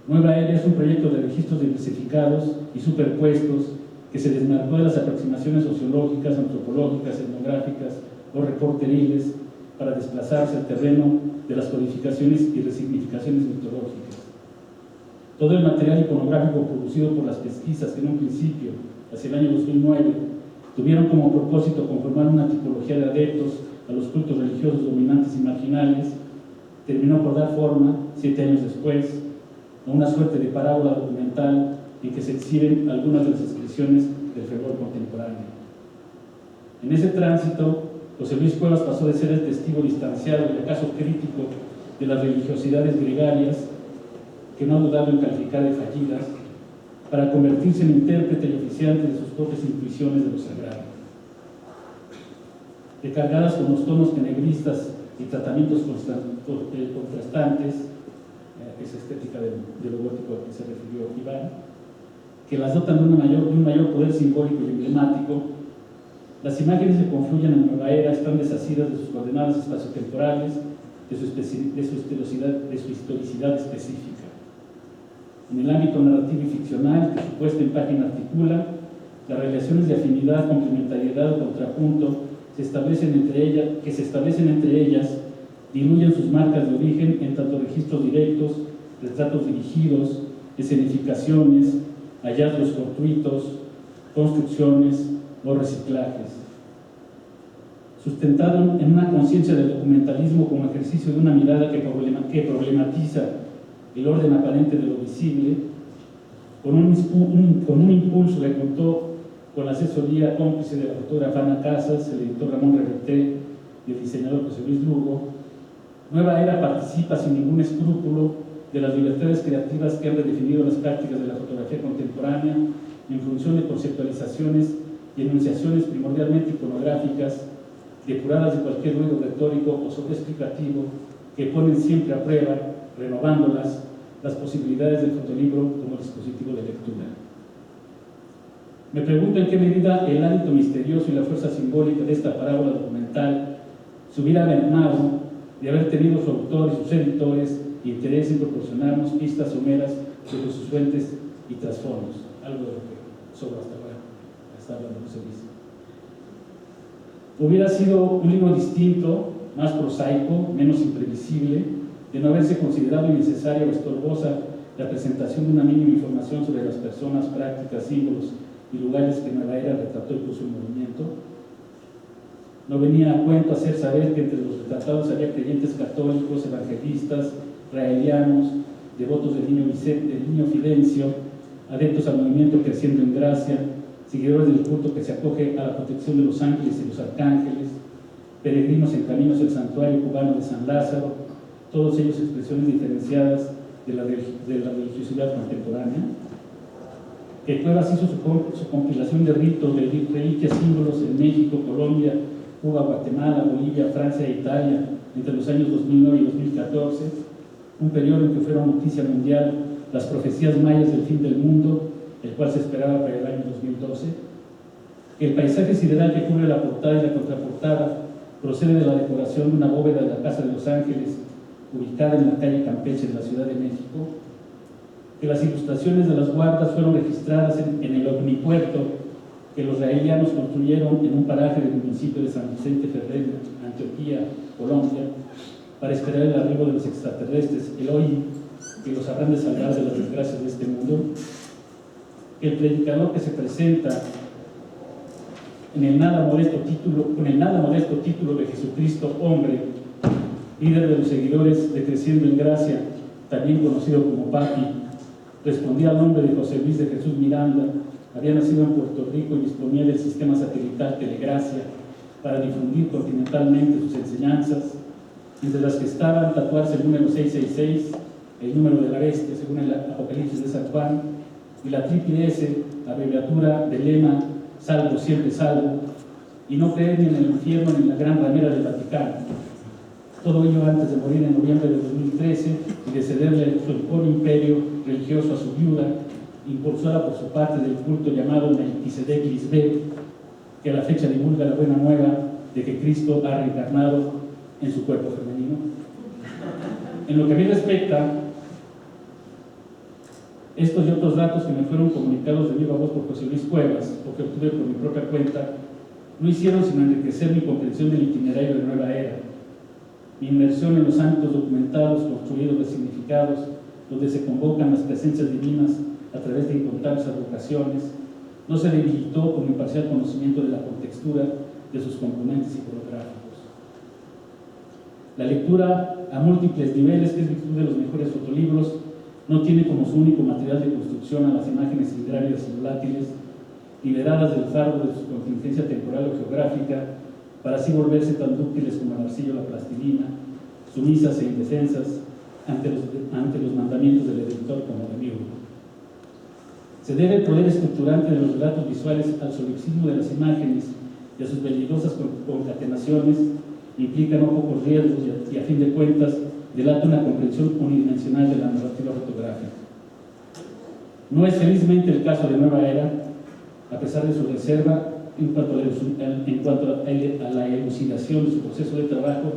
Nueva Era es un proyecto de registros diversificados y superpuestos que se desmarcó de las aproximaciones sociológicas, antropológicas, etnográficas o reporteriles para desplazarse al terreno de las codificaciones y resignificaciones mitológicas. Todo el material iconográfico producido por las pesquisas que en un principio, hacia el año 2009, tuvieron como propósito conformar una tipología de adeptos a los cultos religiosos dominantes y marginales, terminó por dar forma, 7 años después, a una suerte de parábola documental en que se exhiben algunas de las expresiones del fervor contemporáneo. En ese tránsito, José Luis Cuevas pasó de ser el testigo distanciado y acaso crítico de las religiosidades gregarias, que no ha dudado en calificar de fallidas, para convertirse en intérprete y oficiante de sus propias intuiciones de lo sagrado. Recargadas con los tonos tenebristas y tratamientos contrastantes, esa estética de lo gótico a que se refirió Iván, que las dotan de un mayor poder simbólico y emblemático, las imágenes que confluyen en Nueva Era están desasidas de sus coordenadas espaciotemporales, de su historicidad específica. En el ámbito narrativo y ficcional, que su puesta en página articula, las relaciones de afinidad, complementariedad o contrapunto que se establecen entre ellas diluyen sus marcas de origen en tanto registros directos, retratos dirigidos, escenificaciones, hallazgos fortuitos, construcciones o reciclajes. Sustentado en una conciencia del documentalismo como ejercicio de una mirada que problematiza el orden aparente de lo visible, con un impulso que contó con la asesoría cómplice de la fotógrafa Ana Casas, el editor Ramón Reverté y el diseñador José Luis Lugo, Nueva Era participa sin ningún escrúpulo de las libertades creativas que han redefinido las prácticas de la fotografía contemporánea en función de conceptualizaciones y enunciaciones primordialmente iconográficas, depuradas de cualquier ruido retórico o sobreexplicativo, que ponen siempre a prueba, renovándolas, las posibilidades del fotolibro como dispositivo de lectura. Me pregunto en qué medida el hábito misterioso y la fuerza simbólica de esta parábola documental se hubiera ganado de haber tenido su autor y sus editores interés en proporcionarnos pistas someras sobre sus fuentes y trasfondos, algo de lo que sobra hasta ahora, está hablando José Luis. Hubiera sido un libro distinto, más prosaico, menos imprevisible, de no haberse considerado innecesaria o estorbosa la presentación de una mínima información sobre las personas, prácticas, símbolos y lugares que Nueva Era retrató y puso en movimiento. No venía a cuento hacer saber que entre los retratados había creyentes católicos, evangelistas, raelianos, devotos del niño Fidencio, adeptos al movimiento Creciendo en Gracia, seguidores del culto que se acoge a la protección de los ángeles y los arcángeles, peregrinos en caminos del santuario cubano de San Lázaro, todos ellos expresiones diferenciadas de la religiosidad contemporánea. Que Cuevas hizo su compilación de ritos, de reliquias, símbolos en México, Colombia, Cuba, Guatemala, Bolivia, Francia e Italia entre los años 2009 y 2014, un periodo en que fueron noticia mundial las profecías mayas del fin del mundo, el cual se esperaba para el año 2012, que el paisaje sideral que cubre la portada y la contraportada procede de la decoración de una bóveda de la Casa de los Ángeles, ubicada en la calle Campeche de la Ciudad de México, que las ilustraciones de las guardas fueron registradas en el omnipuerto que los raelianos construyeron en un paraje del municipio de San Vicente Ferrer, Antioquía, Colombia, para esperar el arribo de los extraterrestres, Elohim, que los habrán de salvar de las desgracias de este mundo. El predicador que se presenta con el nada modesto título de Jesucristo hombre, líder de los seguidores de Creciendo en Gracia, también conocido como Papi, respondía al nombre de José Luis de Jesús Miranda, Había nacido en Puerto Rico y disponía del sistema satelital Telegracia para difundir continentalmente sus enseñanzas, entre las que estaban tatuarse el número 666, el número de la bestia según el Apocalipsis de San Juan, y la triple S, abreviatura del lema salvo, siempre salvo, y no creer ni en el infierno ni en la gran ramera del Vaticano. Todo ello antes de morir en noviembre de 2013 y de cederle su imperio religioso a su viuda, impulsada por su parte del culto llamado Melquisedec Lisbeth, que a la fecha divulga la buena nueva de que Cristo ha reencarnado en su cuerpo femenino. En lo que a mí respecta, estos y otros datos que me fueron comunicados de viva voz por José Luis Cuevas, o que obtuve por mi propia cuenta, no hicieron sino enriquecer mi comprensión del itinerario de Nueva Era. Mi inmersión en los ámbitos documentados, construidos de significados, donde se convocan las presencias divinas a través de incontables advocaciones, no se debilitó con mi parcial conocimiento de la contextura de sus componentes iconográficos. La lectura a múltiples niveles, que es virtud de los mejores fotolibros, no tiene como su único material de construcción a las imágenes hidráulicas y volátiles, liberadas del fardo de su contingencia temporal o geográfica, para así volverse tan dúctiles como el arcillo o la plastilina, sumisas e indefensas ante los mandamientos del editor como demiurgo. Se debe el poder estructurante de los relatos visuales al solipsismo de las imágenes y a sus peligrosas concatenaciones, implica no pocos riesgos y a fin de cuentas delata una comprensión unidimensional de la narrativa fotográfica. No es felizmente el caso de Nueva Era, a pesar de su reserva en cuanto a la elucidación de su proceso de trabajo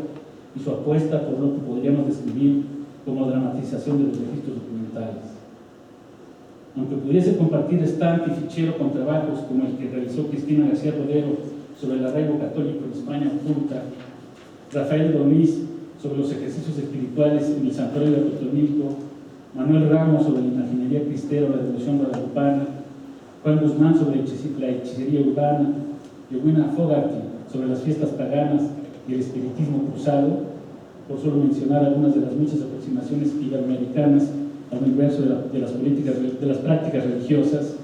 y su apuesta por lo que podríamos describir como dramatización de los registros documentales. Aunque pudiese compartir estante y fichero con trabajos como el que realizó Cristina García Rodero sobre el arraigo católico en España oculta, Rafael Doniz sobre los ejercicios espirituales en el santuario de Atotonilco, Manuel Ramos sobre la imaginería cristera o la devoción guadalupana, Juan Guzmán sobre la hechicería urbana, Yowina Fogarty sobre las fiestas paganas y el espiritismo cruzado, por solo mencionar algunas de las muchas aproximaciones iberoamericanas al universo de las prácticas religiosas,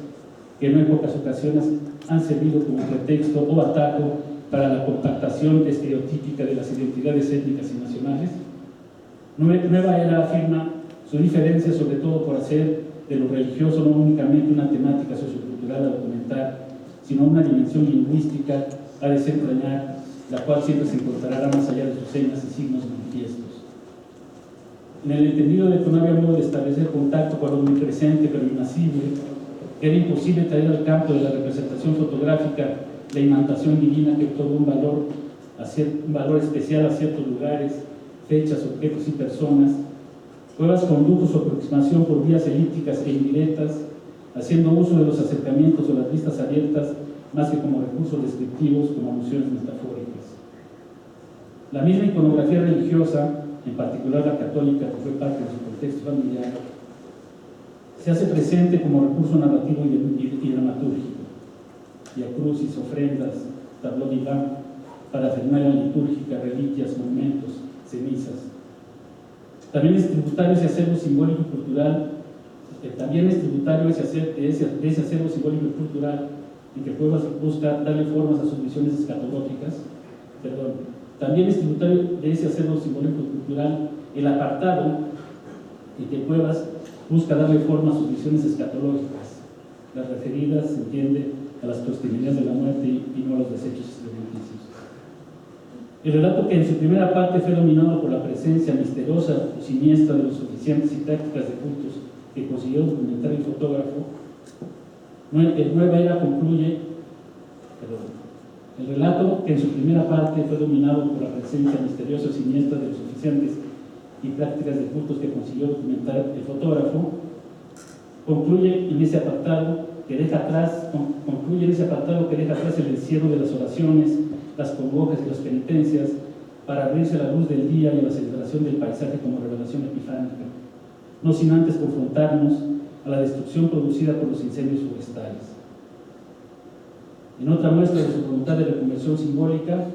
que en pocas ocasiones han servido como pretexto o atajo para la compactación estereotípica de las identidades étnicas y nacionales. Nueva Era afirma su diferencia sobre todo por hacer de lo religioso no únicamente una temática sociocultural a documentar, sino una dimensión lingüística a desentrañar, la cual siempre se encontrará más allá de sus señas y signos manifiestos. En el entendido de que no había modo de establecer contacto con lo omnipresente pero inacible, era imposible traer al campo de la representación fotográfica la imantación divina que otorga un valor especial a ciertos lugares, fechas, objetos y personas. Cuevas condujo su aproximación por vías elípticas e indirectas, haciendo uso de los acercamientos o las vistas abiertas más que como recursos descriptivos, como alusiones metafóricas. La misma iconografía religiosa, en particular la católica, que fue parte de su contexto familiar, se hace presente como recurso narrativo y dramatúrgico. Via crucis, ofrendas, tableau vivant, parafernalia litúrgica, reliquias, monumentos, cenizas. También es tributario ese acervo simbólico y cultural, en que Cuevas busca darle formas a sus visiones escatológicas. También es tributario de ese acervo simbólico y cultural el apartado en que Cuevas busca darle forma a sus visiones escatológicas, las referidas, se entiende, a las posteridades de la muerte y no a los desechos experimenticios. El relato, que en su primera parte fue dominado por la presencia misteriosa o siniestra de los oficiantes y tácticas de cultos que consiguió documentar el fotógrafo, Nueva Era concluye, el relato, que en su primera parte fue dominado por la presencia misteriosa o siniestra de los oficiantes y prácticas de cultos que consiguió documentar el fotógrafo, concluye en ese apartado que deja atrás el encierro de las oraciones, las congojas y las penitencias, para abrirse a la luz del día y a la celebración del paisaje como revelación epifánica, no sin antes confrontarnos a la destrucción producida por los incendios forestales. En otra muestra de su voluntad de reconversión simbólica,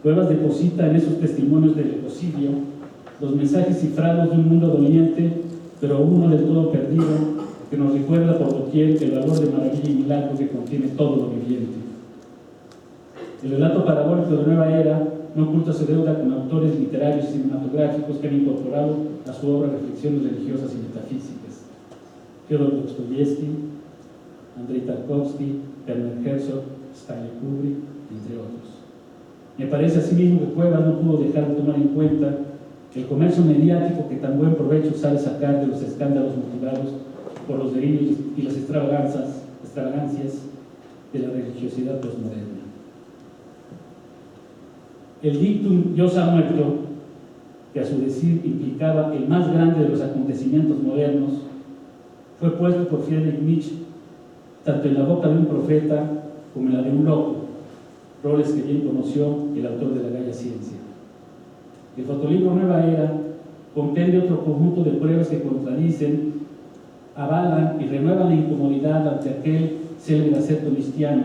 Cuevas deposita en esos testimonios del ecocidio los mensajes cifrados de un mundo doliente, pero aún no del todo perdido, que nos recuerda por doquier el valor de maravilla y milagro que contiene todo lo viviente. El relato parabólico de Nueva Era no oculta su deuda con autores literarios y cinematográficos que han incorporado a su obra reflexiones religiosas y metafísicas. Fyodor Dostoyevsky, Andrei Tarkovsky, Werner Herzog, Stanley Kubrick, entre otros. Me parece asimismo que Cuevas no pudo dejar de tomar en cuenta el comercio mediático que tan buen provecho sabe sacar de los escándalos motivados por los delirios y las extravagancias de la religiosidad posmoderna. El dictum Dios ha muerto, que a su decir implicaba el más grande de los acontecimientos modernos, fue puesto por Friedrich Nietzsche tanto en la boca de un profeta como en la de un loco, roles que bien conoció el autor de la Gaia Ciencia. El fotolibro Nueva Era comprende otro conjunto de pruebas que contradicen, avalan y renuevan la incomodidad ante aquel célebre acepto cristiano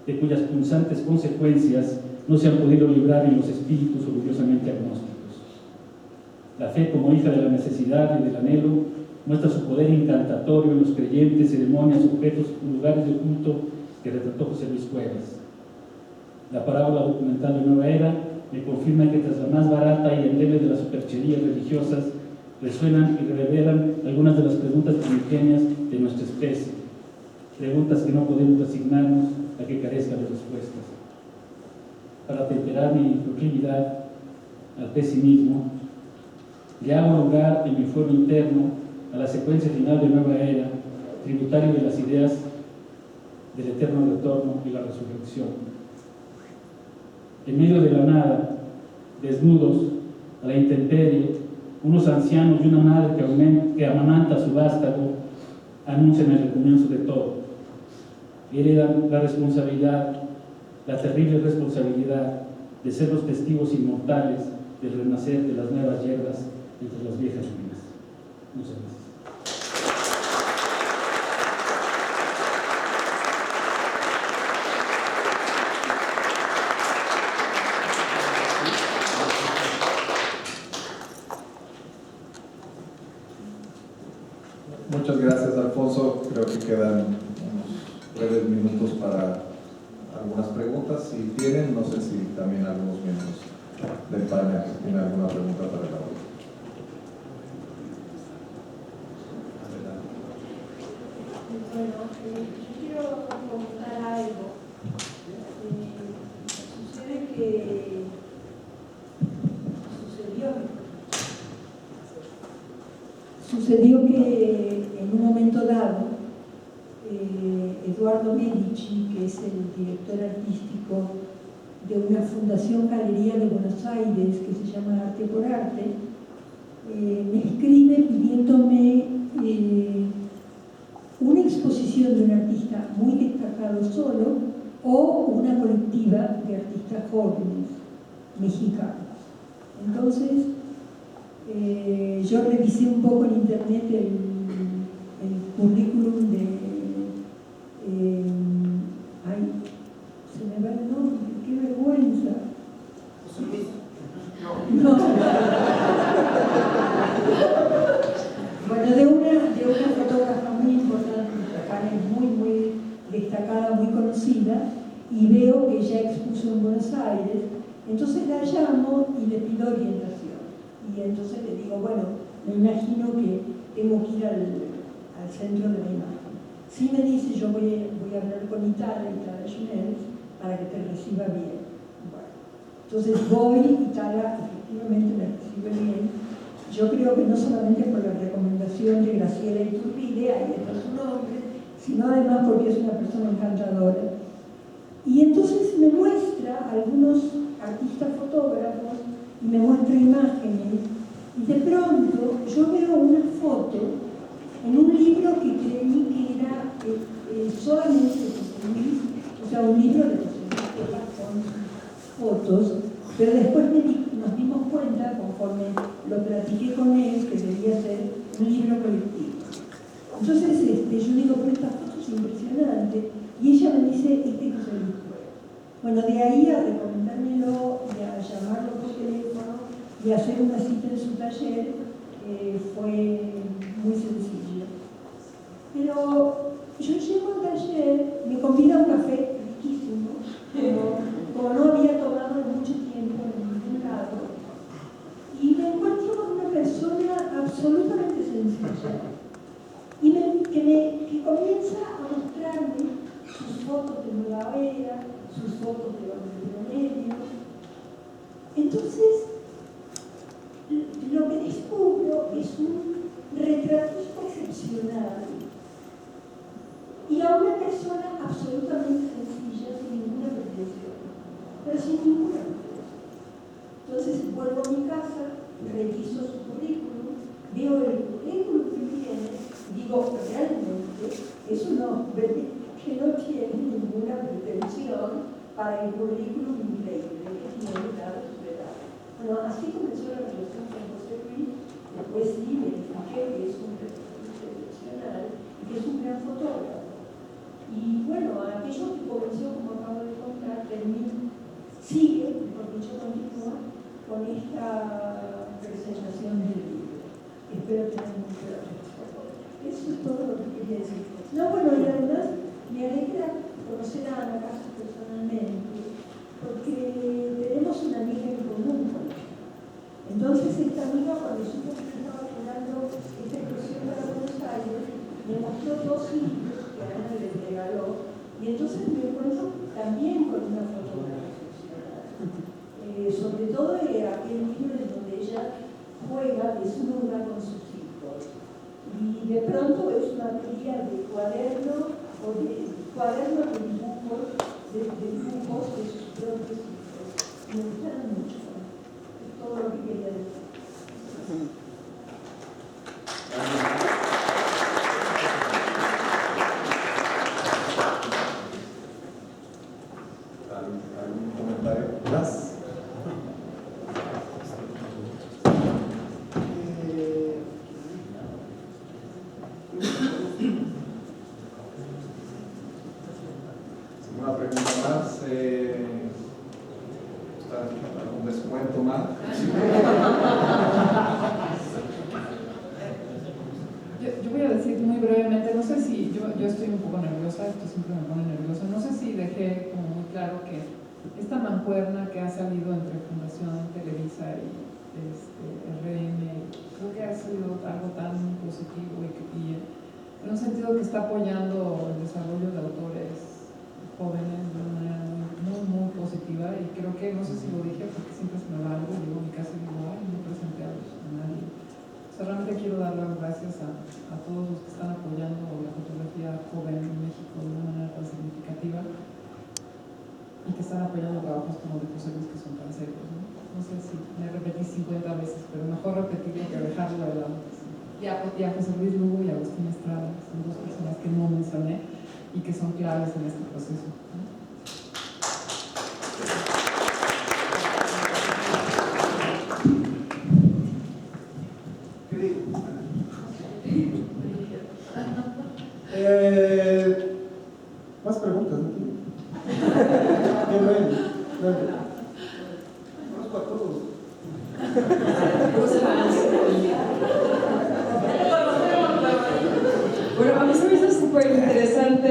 de cuyas punzantes consecuencias no se han podido librar en los espíritus orgullosamente agnósticos. La fe como hija de la necesidad y del anhelo muestra su poder incantatorio en los creyentes, ceremonias, objetos y lugares de culto que retrató José Luis Cuevas. La parábola documental de Nueva Era me confirma que tras la más barata y endeble de las supercherías religiosas resuenan y revelan algunas de las preguntas primigenias de nuestra especie, preguntas que no podemos resignarnos a que carezcan de respuestas. Para temperar mi proclividad al pesimismo, le hago lugar en mi fuero interno a la secuencia final de Nueva Era, tributario de las ideas del eterno retorno y la resurrección. En medio de la nada, desnudos, a la intemperie, unos ancianos y una madre que amamanta a su vástago anuncian el comienzo de todo. Heredan la responsabilidad, la terrible responsabilidad de ser los testigos inmortales del renacer de las nuevas hierbas entre las viejas ruinas. Muchas gracias. Muchas gracias, Alfonso. Creo que quedan unos breves minutos para algunas preguntas. Si tienen, no sé si también algunos miembros del panel tienen alguna pregunta para el autor. Bueno, yo quiero comentar algo. Sucedió que en un momento dado, Eduardo Medici, que es el director artístico de una fundación galería de Buenos Aires que se llama Arte por Arte, me escribe pidiéndome una exposición de un artista muy destacado solo o una colectiva de artistas jóvenes mexicanos. Entonces, yo revisé un poco en internet el currículum de... ay, se me va el nombre, qué vergüenza. No. Bueno, de una fotógrafa muy importante, muy destacada, muy conocida, y veo que ella expuso en Buenos Aires. Entonces la llamo y le pido orientación. Y entonces le digo, bueno, me imagino que tengo que ir al centro de la imagen. Sí, me dice, yo voy a hablar con Itala Junel, para que te reciba bien. Bueno, entonces voy, Itala efectivamente me recibe bien. Yo creo que no solamente por la recomendación de Graciela Iturbide, ahí está su nombre, sino además porque es una persona encantadora. Y entonces me muestra algunos artistas fotógrafos y me muestra imágenes, y de pronto yo veo una foto en un libro que creí que era solamente José Luis, o sea, un libro de José Luis con fotos, pero después nos dimos cuenta, conforme lo platiqué con él, que debía ser un libro colectivo. Entonces yo digo, pero esta foto es impresionante, y ella me dice, este es José Luis. Bueno, de ahí a recomendármelo y a llamarlo por teléfono y a hacer una cita en su taller fue muy sencillo. Pero yo llego al taller, me convida a un café riquísimo, como no había tomado en mucho tiempo en ningún lado, y me encuentro con una persona absolutamente sencilla, y que comienza a mostrarme sus fotos de Nueva Era, sus fotos de los medios. Entonces, lo que descubro es un retratista excepcional y a una persona absolutamente sencilla, sin ninguna pretensión, pero sin ninguna pretensión. Entonces vuelvo a mi casa, reviso su currículum, veo el currículum que tiene y digo, realmente es un hombre que no tiene ninguna pretensión para el currículum increíble que tiene dado su edad. Bueno, así comenzó la relación con José Luis. Después sí verifiqué que es un retratista excepcional y que es un gran fotógrafo. Y bueno, aquello que comenzó, como acabo de contar, sigue, mejor dicho, continúa con esta presentación del libro. Espero tener mucho respuesta. Eso es todo lo que quería decir. No, bueno, y además me alegra conocer a Ana Casas personalmente, porque tenemos una amiga en común. Entonces esta amiga, cuando supo que estaba creando esta exposición para Buenos Aires, me mostró 2 libros que Ana le regaló, y entonces me encuentro también con una fotógrafa excepcional. Sobre todo aquel libro en donde ella juega desnuda con sus hijos. Y de pronto es una teoría de cuaderno o de cuaderno de dibujos de sus propios hijos. Me gustaron mucho. Es todo lo que quería decir. ¿Algún comentario más? ¿Alguna pregunta más? ¿Algún descuento más? Yo voy a decir muy brevemente, no sé si, yo estoy un poco nerviosa, esto siempre me pone nerviosa, no sé si dejé como muy claro que esta mancuerna que ha salido entre Fundación Televisa y RM, creo que ha sido algo tan positivo y en un sentido que está apoyando el desarrollo de autores jóvenes de una manera muy positiva, y creo que, no sé si lo dije porque siempre se me va algo, digo en mi casa y digo, ay, no presenté a nadie. O sea, realmente quiero dar las gracias a todos los que están apoyando la fotografía joven en México de una manera tan significativa y que están apoyando trabajos como de José Luis que son tan serios, ¿no? No sé si me repetí 50 veces, pero mejor repetirlo que dejarlo de lado. Y a José Luis Lugo y a Agustín Estrada, son 2 personas que no mencioné y que son claves en este proceso, ¿no? Más preguntas, ¿no? Bien, bueno. Conozco a todos. Bueno, a mí se me hizo súper interesante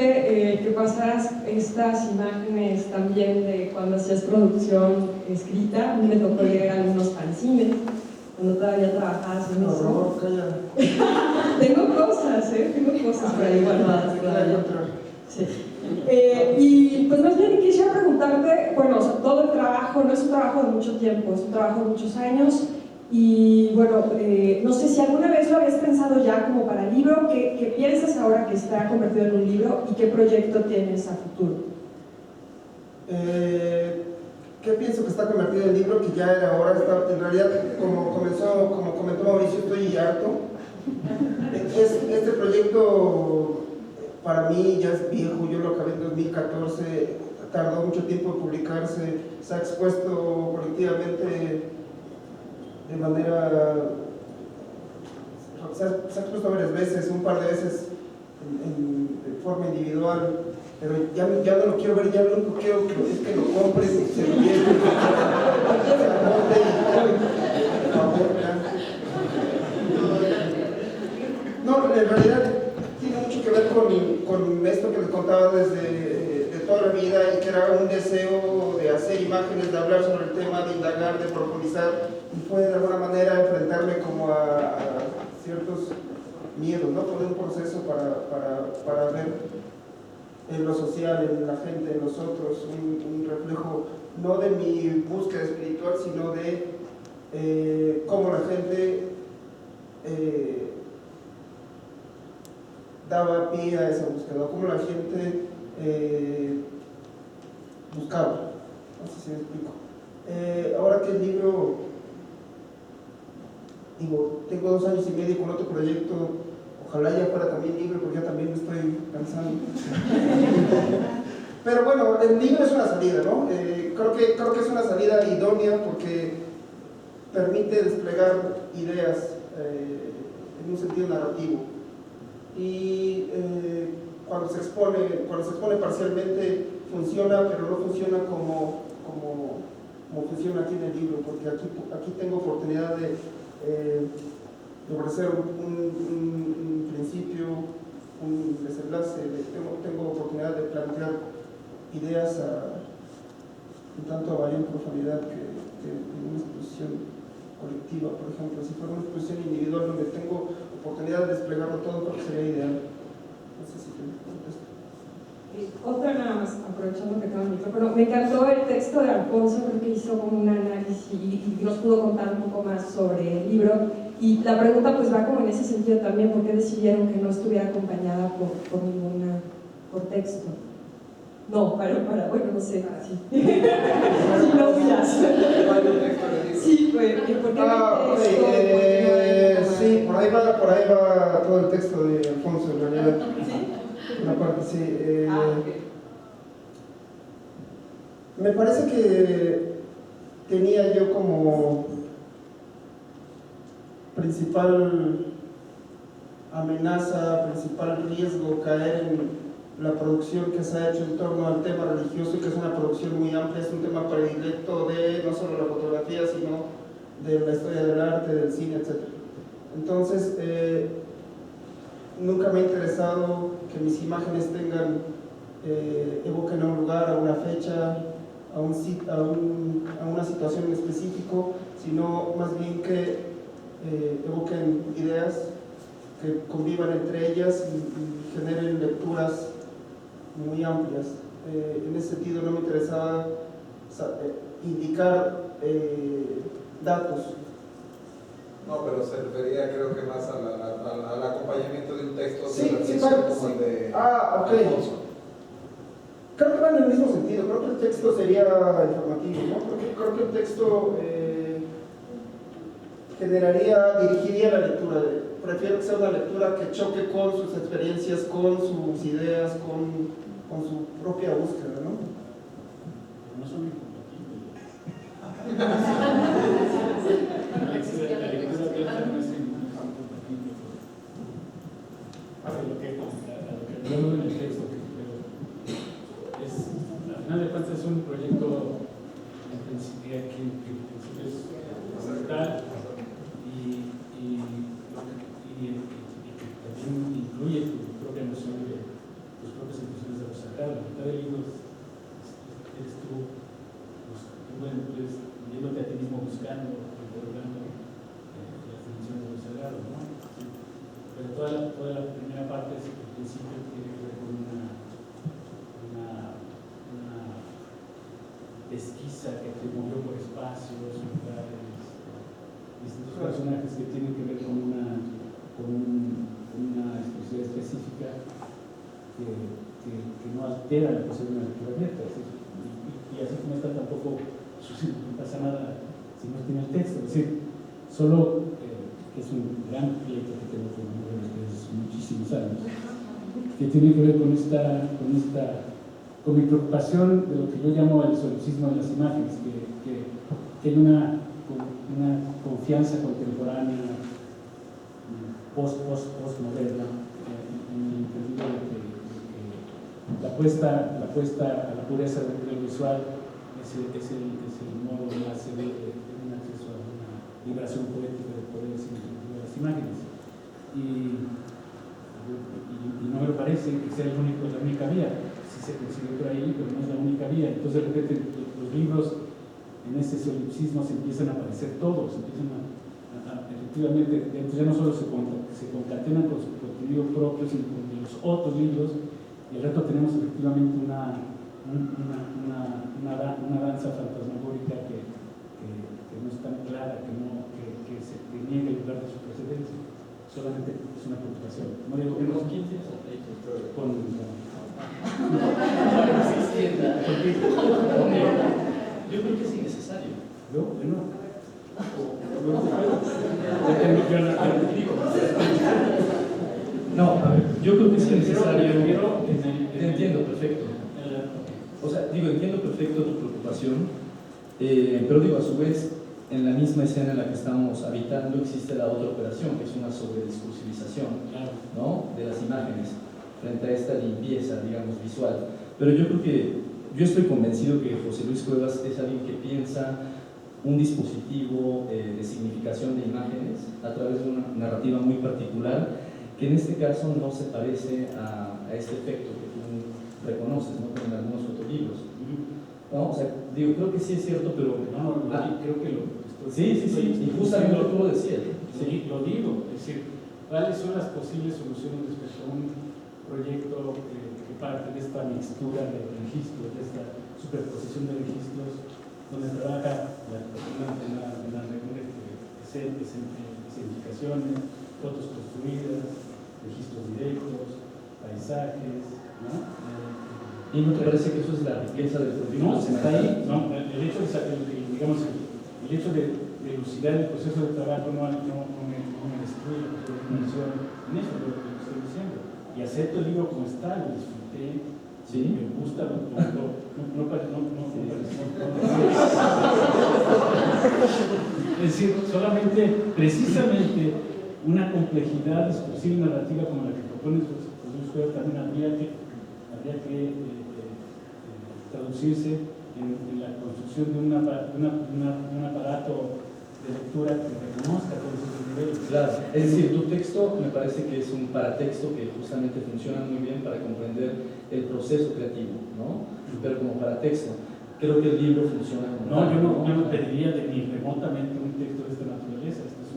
que pasaras estas imágenes también de cuando hacías producción escrita. A mí me tocó leer algunos fanzines cuando todavía trabajabas en eso. No, calla. Tengo cosas por ahí guardadas todavía. Sí. Y pues más bien quisiera preguntarte, bueno, o sea, todo el trabajo no es un trabajo de mucho tiempo, es un trabajo de muchos años. Y bueno, no sé si alguna vez lo habías pensado ya como para el libro. ¿Qué piensas ahora que está convertido en un libro y qué proyecto tienes a futuro? ¿Qué pienso que está convertido en libro? Que ya era hora, en realidad, como comentó Mauricio, estoy harto. Este proyecto para mí ya es viejo, yo lo acabé en 2014, tardó mucho tiempo en publicarse, se ha expuesto colectivamente de manera, se ha expuesto varias veces, un par de veces de forma individual, pero ya no lo quiero ver, ya lo único que quiero es que lo compres y se lo lleves, por favor, no, en realidad tiene mucho que ver contaba desde de toda la vida y que era un deseo de hacer imágenes, de hablar sobre el tema, de indagar, de profundizar, y fue de alguna manera enfrentarme como a ciertos miedos, ¿no? Poner un proceso para ver en lo social, en la gente, en los otros, un reflejo no de mi búsqueda espiritual, sino de cómo la gente daba pie a esa búsqueda, cómo la gente buscaba. No sé si me explico. Ahora que el libro, digo, tengo 2 años y medio con otro proyecto, ojalá ya fuera también libre, porque ya también me estoy cansando. Pero bueno, el libro es una salida, ¿no? Creo que es una salida idónea porque permite desplegar ideas en un sentido narrativo. Y cuando se expone parcialmente funciona, pero no funciona como funciona aquí en el libro, porque aquí tengo oportunidad de ofrecer un principio, un desenlace, tengo oportunidad de plantear ideas un tanto a mayor profundidad que en una exposición colectiva, por ejemplo. Si fuera una exposición individual donde tengo oportunidad de desplegarlo todo, creo que sería ideal. No sé si te contesto. Otra nada más, aprovechando que tengo el micrófono, me encantó el texto de Alfonso, creo que hizo como un análisis y nos pudo contar un poco más sobre el libro, y la pregunta pues va como en ese sentido también: ¿por qué decidieron que no estuviera acompañada por texto? No, bueno, no sé, sí. Sí, no huyas. Sí, ¿por qué sí, por ahí va todo el texto de Alfonso, en realidad. ¿Sí? Una parte, sí. Me parece que tenía yo como principal amenaza, principal riesgo caer en la producción que se ha hecho en torno al tema religioso, que es una producción muy amplia, es un tema predilecto de no solo la fotografía, sino de la historia del arte, del cine, etc. Entonces, nunca me ha interesado que mis imágenes evoquen a un lugar, a una fecha, a una situación en específico, sino más bien que evoquen ideas que convivan entre ellas y generen lecturas muy amplias. En ese sentido no me interesaba indicar datos. No, pero se refería creo que más al acompañamiento de un texto. Sí, claro, como sí. el de Ok. Alfonso. Creo que van en el mismo sentido. Creo que el texto sería informativo, ¿no? Creo que el texto dirigiría la lectura. Prefiero que sea una lectura que choque con sus experiencias, con sus ideas, con su propia búsqueda, ¿no? No son incompatibles. La lectura teatral no es incompatible. A lo que veo en el texto, al final de cuentas es un proyecto en principio que es central y que también incluye tu propia noción de tus propias impresiones de lo sagrado. La mitad del libro eres tú viéndote a ti mismo buscando, interrogando las dimensiones de lo sagrado, ¿no? Sí. Pero toda la primera parte, al principio, tiene que ver con una pesquisa que te movió por espacios, lugares, distintos personajes que tienen que ver con una expresión específica que no altera la posibilidad de una lectura abierta. Y así como esta tampoco no pasa nada si no tiene el texto. Es decir, solo que es un gran pleito que tengo con desde muchísimos años, que tiene que ver con mi preocupación de lo que yo llamo el solipsismo de las imágenes, que hay una confianza contemporánea, postmoderna, en el entendido de que la apuesta a la pureza del visual es el modo más de un acceso a una vibración poética del poder significativo de las imágenes. Y no me lo parece. parece que sea la única vía. Sí se consigue por ahí, pero no es la única vía. Entonces de repente los libros en ese solipsismo se empiezan a aparecer todos, efectivamente, entonces ya no solo se concatenan con su contenido propio, sino con los otros libros, y al rato tenemos efectivamente una danza fantasmagórica que no es tan clara, que niega el lugar de su precedencia. Solamente es una preocupación. No digo que ¿Con quién tienes el pleito? Yo creo que es innecesario. ¿Yo? No. No, a ver, yo creo que es innecesario. Te entiendo perfecto. O sea, digo, entiendo perfecto tu preocupación, pero digo, a su vez, en la misma escena en la que estamos habitando existe la otra operación, que es una sobrediscursivización, ¿no?, de las imágenes frente a esta limpieza, digamos, visual. Pero yo creo que, yo estoy convencido que José Luis Cuevas es alguien que piensa un dispositivo de significación de imágenes a través de una narrativa muy particular, que en este caso no se parece a este efecto que tú reconoces, ¿no?, en algunos otros libros. No, o sea, digo, creo que sí es cierto, pero... creo que sí, y justamente tú lo decías. Sí, lo digo, es decir, ¿cuáles son las posibles soluciones respecto a un proyecto que parte de esta mixtura de registros, de esta superposición de registros, donde trabaja la persona en las escenificaciones, fotos construidas, registros directos, paisajes, ¿no? ¿Y no te parece que eso es la riqueza del proyecto? No, está ahí. No, el hecho de elucidar el proceso de trabajo no me destruye la posición en eso, lo que estoy diciendo. Y acepto el libro como está, lo disfruté, ¿sí?, me gusta, es decir, solamente, precisamente, una complejidad discursiva y narrativa como la que propone José Luis Cuevas también habría que traducirse en la construcción de un aparato de lectura que reconozca todos esos niveles. Claro, es decir, tu texto me parece que es un paratexto que justamente funciona muy bien para comprender el proceso creativo, ¿no? Pero como paratexto, creo que el libro funciona como no, yo no pediría ni remotamente un texto de esta naturaleza. Este es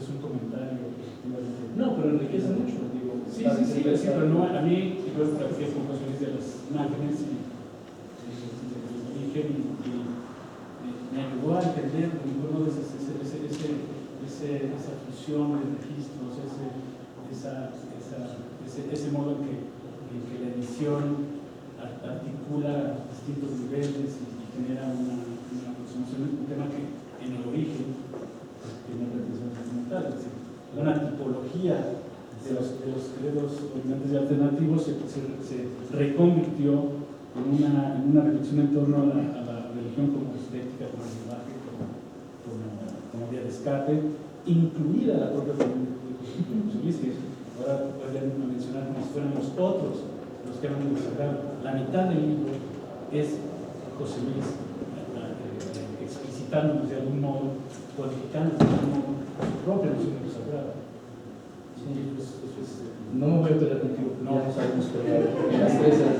un comentario efectivamente. No, pero enriquece mucho, digo. Sí, pero no, a mí, yo trabajé con cuestiones de las imágenes y me ayudó a entender ninguno de esa fusión de registros, ese modo en que la edición articula distintos niveles y genera una aproximación, un tema que en el origen tiene pretensión fundamental, es decir, una tipología de los credos dominantes y alternativos se reconvirtió en una reflexión en torno a la religión como estética, como lenguaje, como vía de escape, incluida la propia religión de José Luis, que ahora pueden mencionar como si fueran los otros los que hablan de sagrado. La mitad del libro es José Luis explicitándonos de algún modo, codificando de algún modo su propia noción de lo sagrado. Sí, eso es, no me voy a pelear contigo, no sabemos pelear. Las tres de la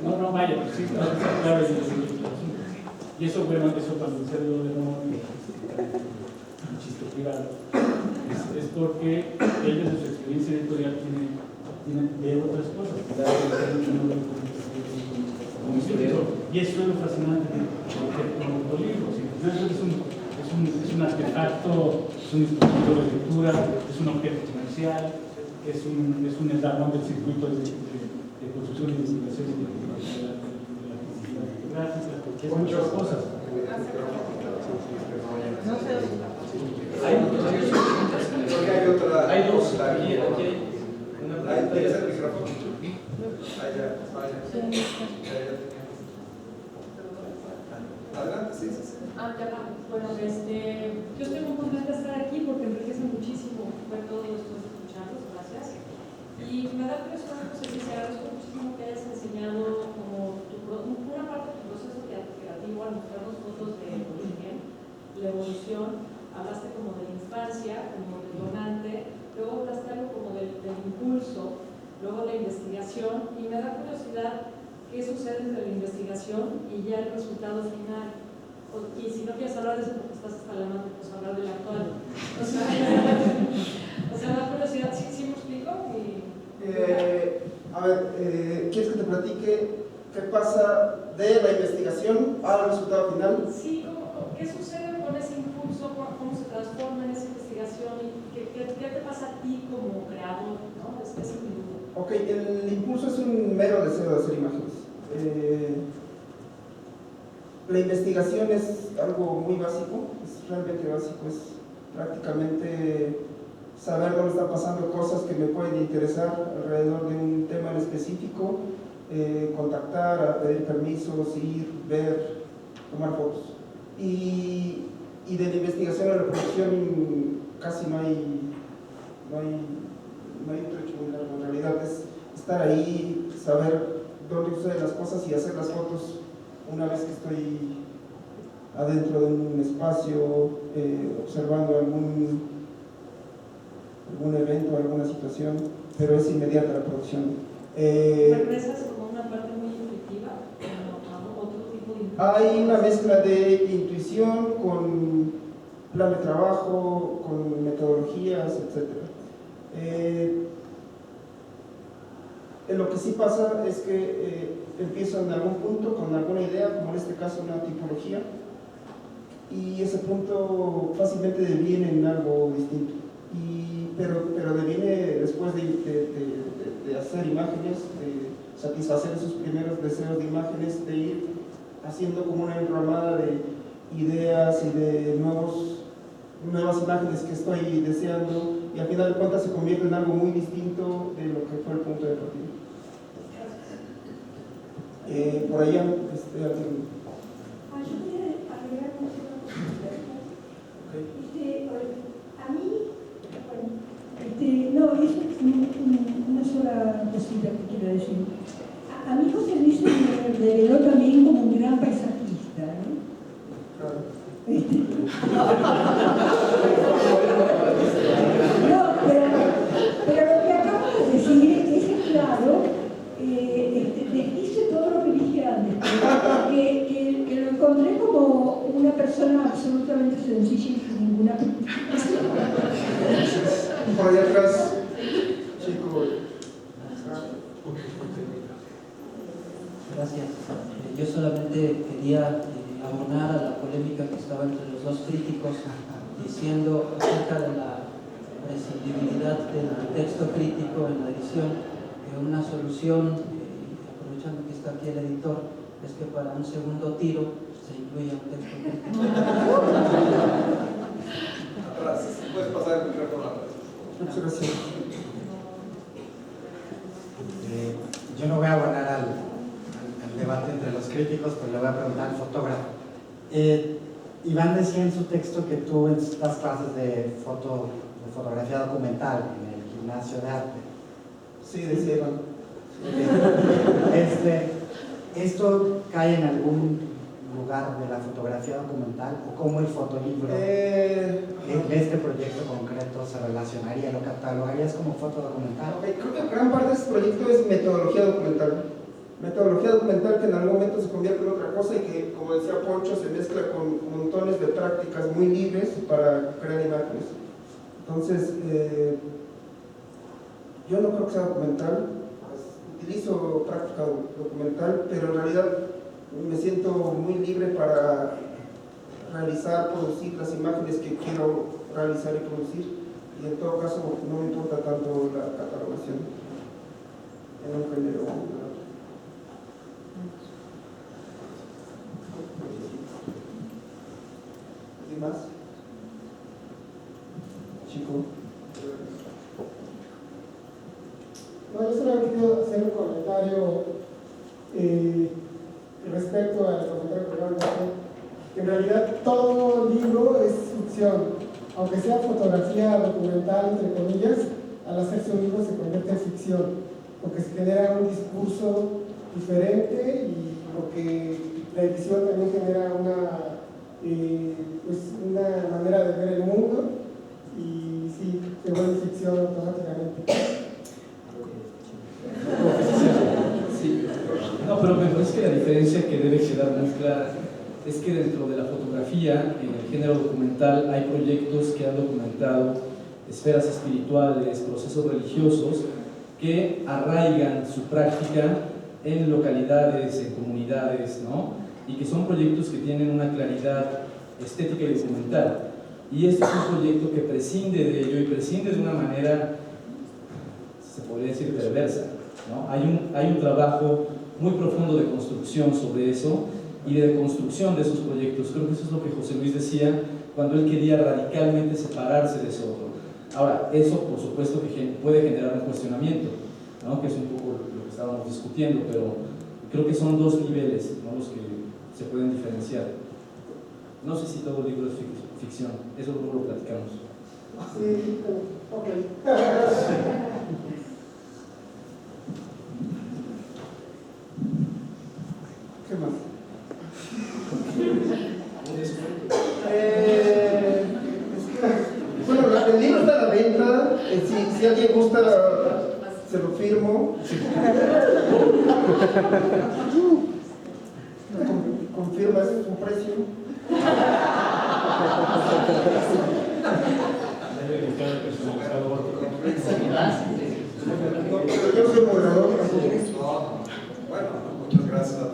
No, vaya, pero sí, claro, y eso, bueno, eso cuando se lo de nuevo, un chiste privado, es porque ellos en su experiencia editorial tienen de otras cosas, y eso es lo fascinante de los libros. Es un artefacto, es un dispositivo de lectura, es un objeto comercial, es un eslabón del circuito de construcción y investigación de la física gráfica, porque es muchas cosas. Hay dos. Aquí hay una pregunta. ¿Tienes el micrófono? Vaya. Adelante, sí. Bueno, yo estoy muy contenta de estar aquí porque enriquece muchísimo ver todo esto, escucharlos, gracias. Y me da impresión, José Luis, te agradezco muchísimo que hayas enseñado como una parte de tu proceso creativo al mostrarnos fotos de origen, la evolución, hablaste como de la infancia, como del donante, luego hablaste algo como del impulso, luego la investigación, y me da curiosidad qué sucede entre la investigación y ya el resultado final. Y si no quieres hablar de eso porque estás hasta la mano, pues hablar del actual. O sea, me da curiosidad, ¿sí me explico? A ver, ¿quieres que te platique qué pasa de la investigación al resultado final? Sí, ¿qué sucede con ese impulso? ¿Cómo se transforma en esa investigación? ¿Y qué te pasa a ti como creador? ¿No? Esa es mi duda. Ok, el impulso es un mero deseo de hacer imágenes. La investigación es algo muy básico, es realmente básico, es prácticamente saber dónde están pasando cosas que me pueden interesar alrededor de un tema en específico, contactar, pedir permisos, ir, ver, tomar fotos. Y de la investigación a la producción casi no hay un trecho muy largo. En realidad es estar ahí, saber dónde suceden las cosas y hacer las fotos una vez que estoy adentro de un espacio, observando algún evento, alguna situación, pero es inmediata la producción. ¿Regresas como una parte muy intuitiva o otro tipo de intuición? Hay una mezcla de intuición con plan de trabajo, con metodologías, etc. Lo que sí pasa es que empiezo en algún punto con alguna idea, como en este caso una tipología, y ese punto fácilmente deviene en algo distinto. Pero deviene después de hacer imágenes, de satisfacer esos primeros deseos de imágenes, de ir haciendo como una enramada de ideas y de nuevas imágenes que estoy deseando, y al final de cuentas se convierte en algo muy distinto de lo que fue el punto de partida. Por allá, alguien. Yo quería agregar una sola cosita. A mí, no, es una sola cosita que quiero decir. A mí José Luis me reveló también como un gran paisajista, ¿no? Claro. No, pero lo que acabo de decir es claro. Deshice todo lo que dije antes, que lo encontré como una persona absolutamente sencilla y sin ninguna preocupación. Por allá atrás, chico. Gracias. Yo solamente quería abonar a la polémica que estaba entre los dos críticos, diciendo acerca de la prescindibilidad del texto crítico en la edición, que una solución, aprovechando que está aquí el editor, es que para un segundo tiro se incluya un texto crítico. Atrás, puedes pasar el micrófono atrás. Muchas gracias. Yo no voy a abonar al debate entre los críticos, pero le voy a preguntar al fotógrafo. Iván decía en su texto que tú en las clases de fotografía documental en el gimnasio de arte. Sí, decía Iván. ¿Esto cae en algún lugar de la fotografía documental o cómo el fotolibro de este proyecto concreto se relacionaría? ¿Lo catalogarías como fotodocumental? Creo que gran parte de este proyecto es metodología documental. Metodología documental que en algún momento se convierte en otra cosa y que, como decía Poncho, se mezcla con montones de prácticas muy libres para crear imágenes. Entonces, yo no creo que sea documental, utilizo práctica documental, pero en realidad me siento muy libre para realizar, producir las imágenes que quiero realizar y producir, y en todo caso no me importa tanto la catalogación en un género o en otro. ¿Y más? Chico. No, yo solamente quiero hacer un comentario respecto al comentario que Iván hace, que en realidad todo libro es ficción, aunque sea fotografía documental, entre comillas, al hacerse un libro se convierte en ficción, porque se genera un discurso diferente y porque la edición también genera una manera de ver el mundo, y sí, se vuelve ficción mencionar es que dentro de la fotografía, en el género documental, hay proyectos que han documentado esferas espirituales, procesos religiosos que arraigan su práctica en localidades, en comunidades, ¿no? Y que son proyectos que tienen una claridad estética y documental. Y este es un proyecto que prescinde de ello y prescinde de una manera, se podría decir, perversa, ¿no? Hay un trabajo muy profundo de construcción sobre eso y de construcción de esos proyectos. Creo que eso es lo que José Luis decía cuando él quería radicalmente separarse de ese otro. Ahora, eso por supuesto que puede generar un cuestionamiento, ¿no? Que es un poco lo que estábamos discutiendo, pero creo que son dos niveles, ¿no? Los que se pueden diferenciar. No sé si todo el libro es ficción, eso luego lo platicamos. Sí, ok. ¿Qué más? Bueno, el libro está a la venta. Si alguien gusta, se lo firmo. Confirmas un precio. Yo soy moderador. Bueno, muchas gracias a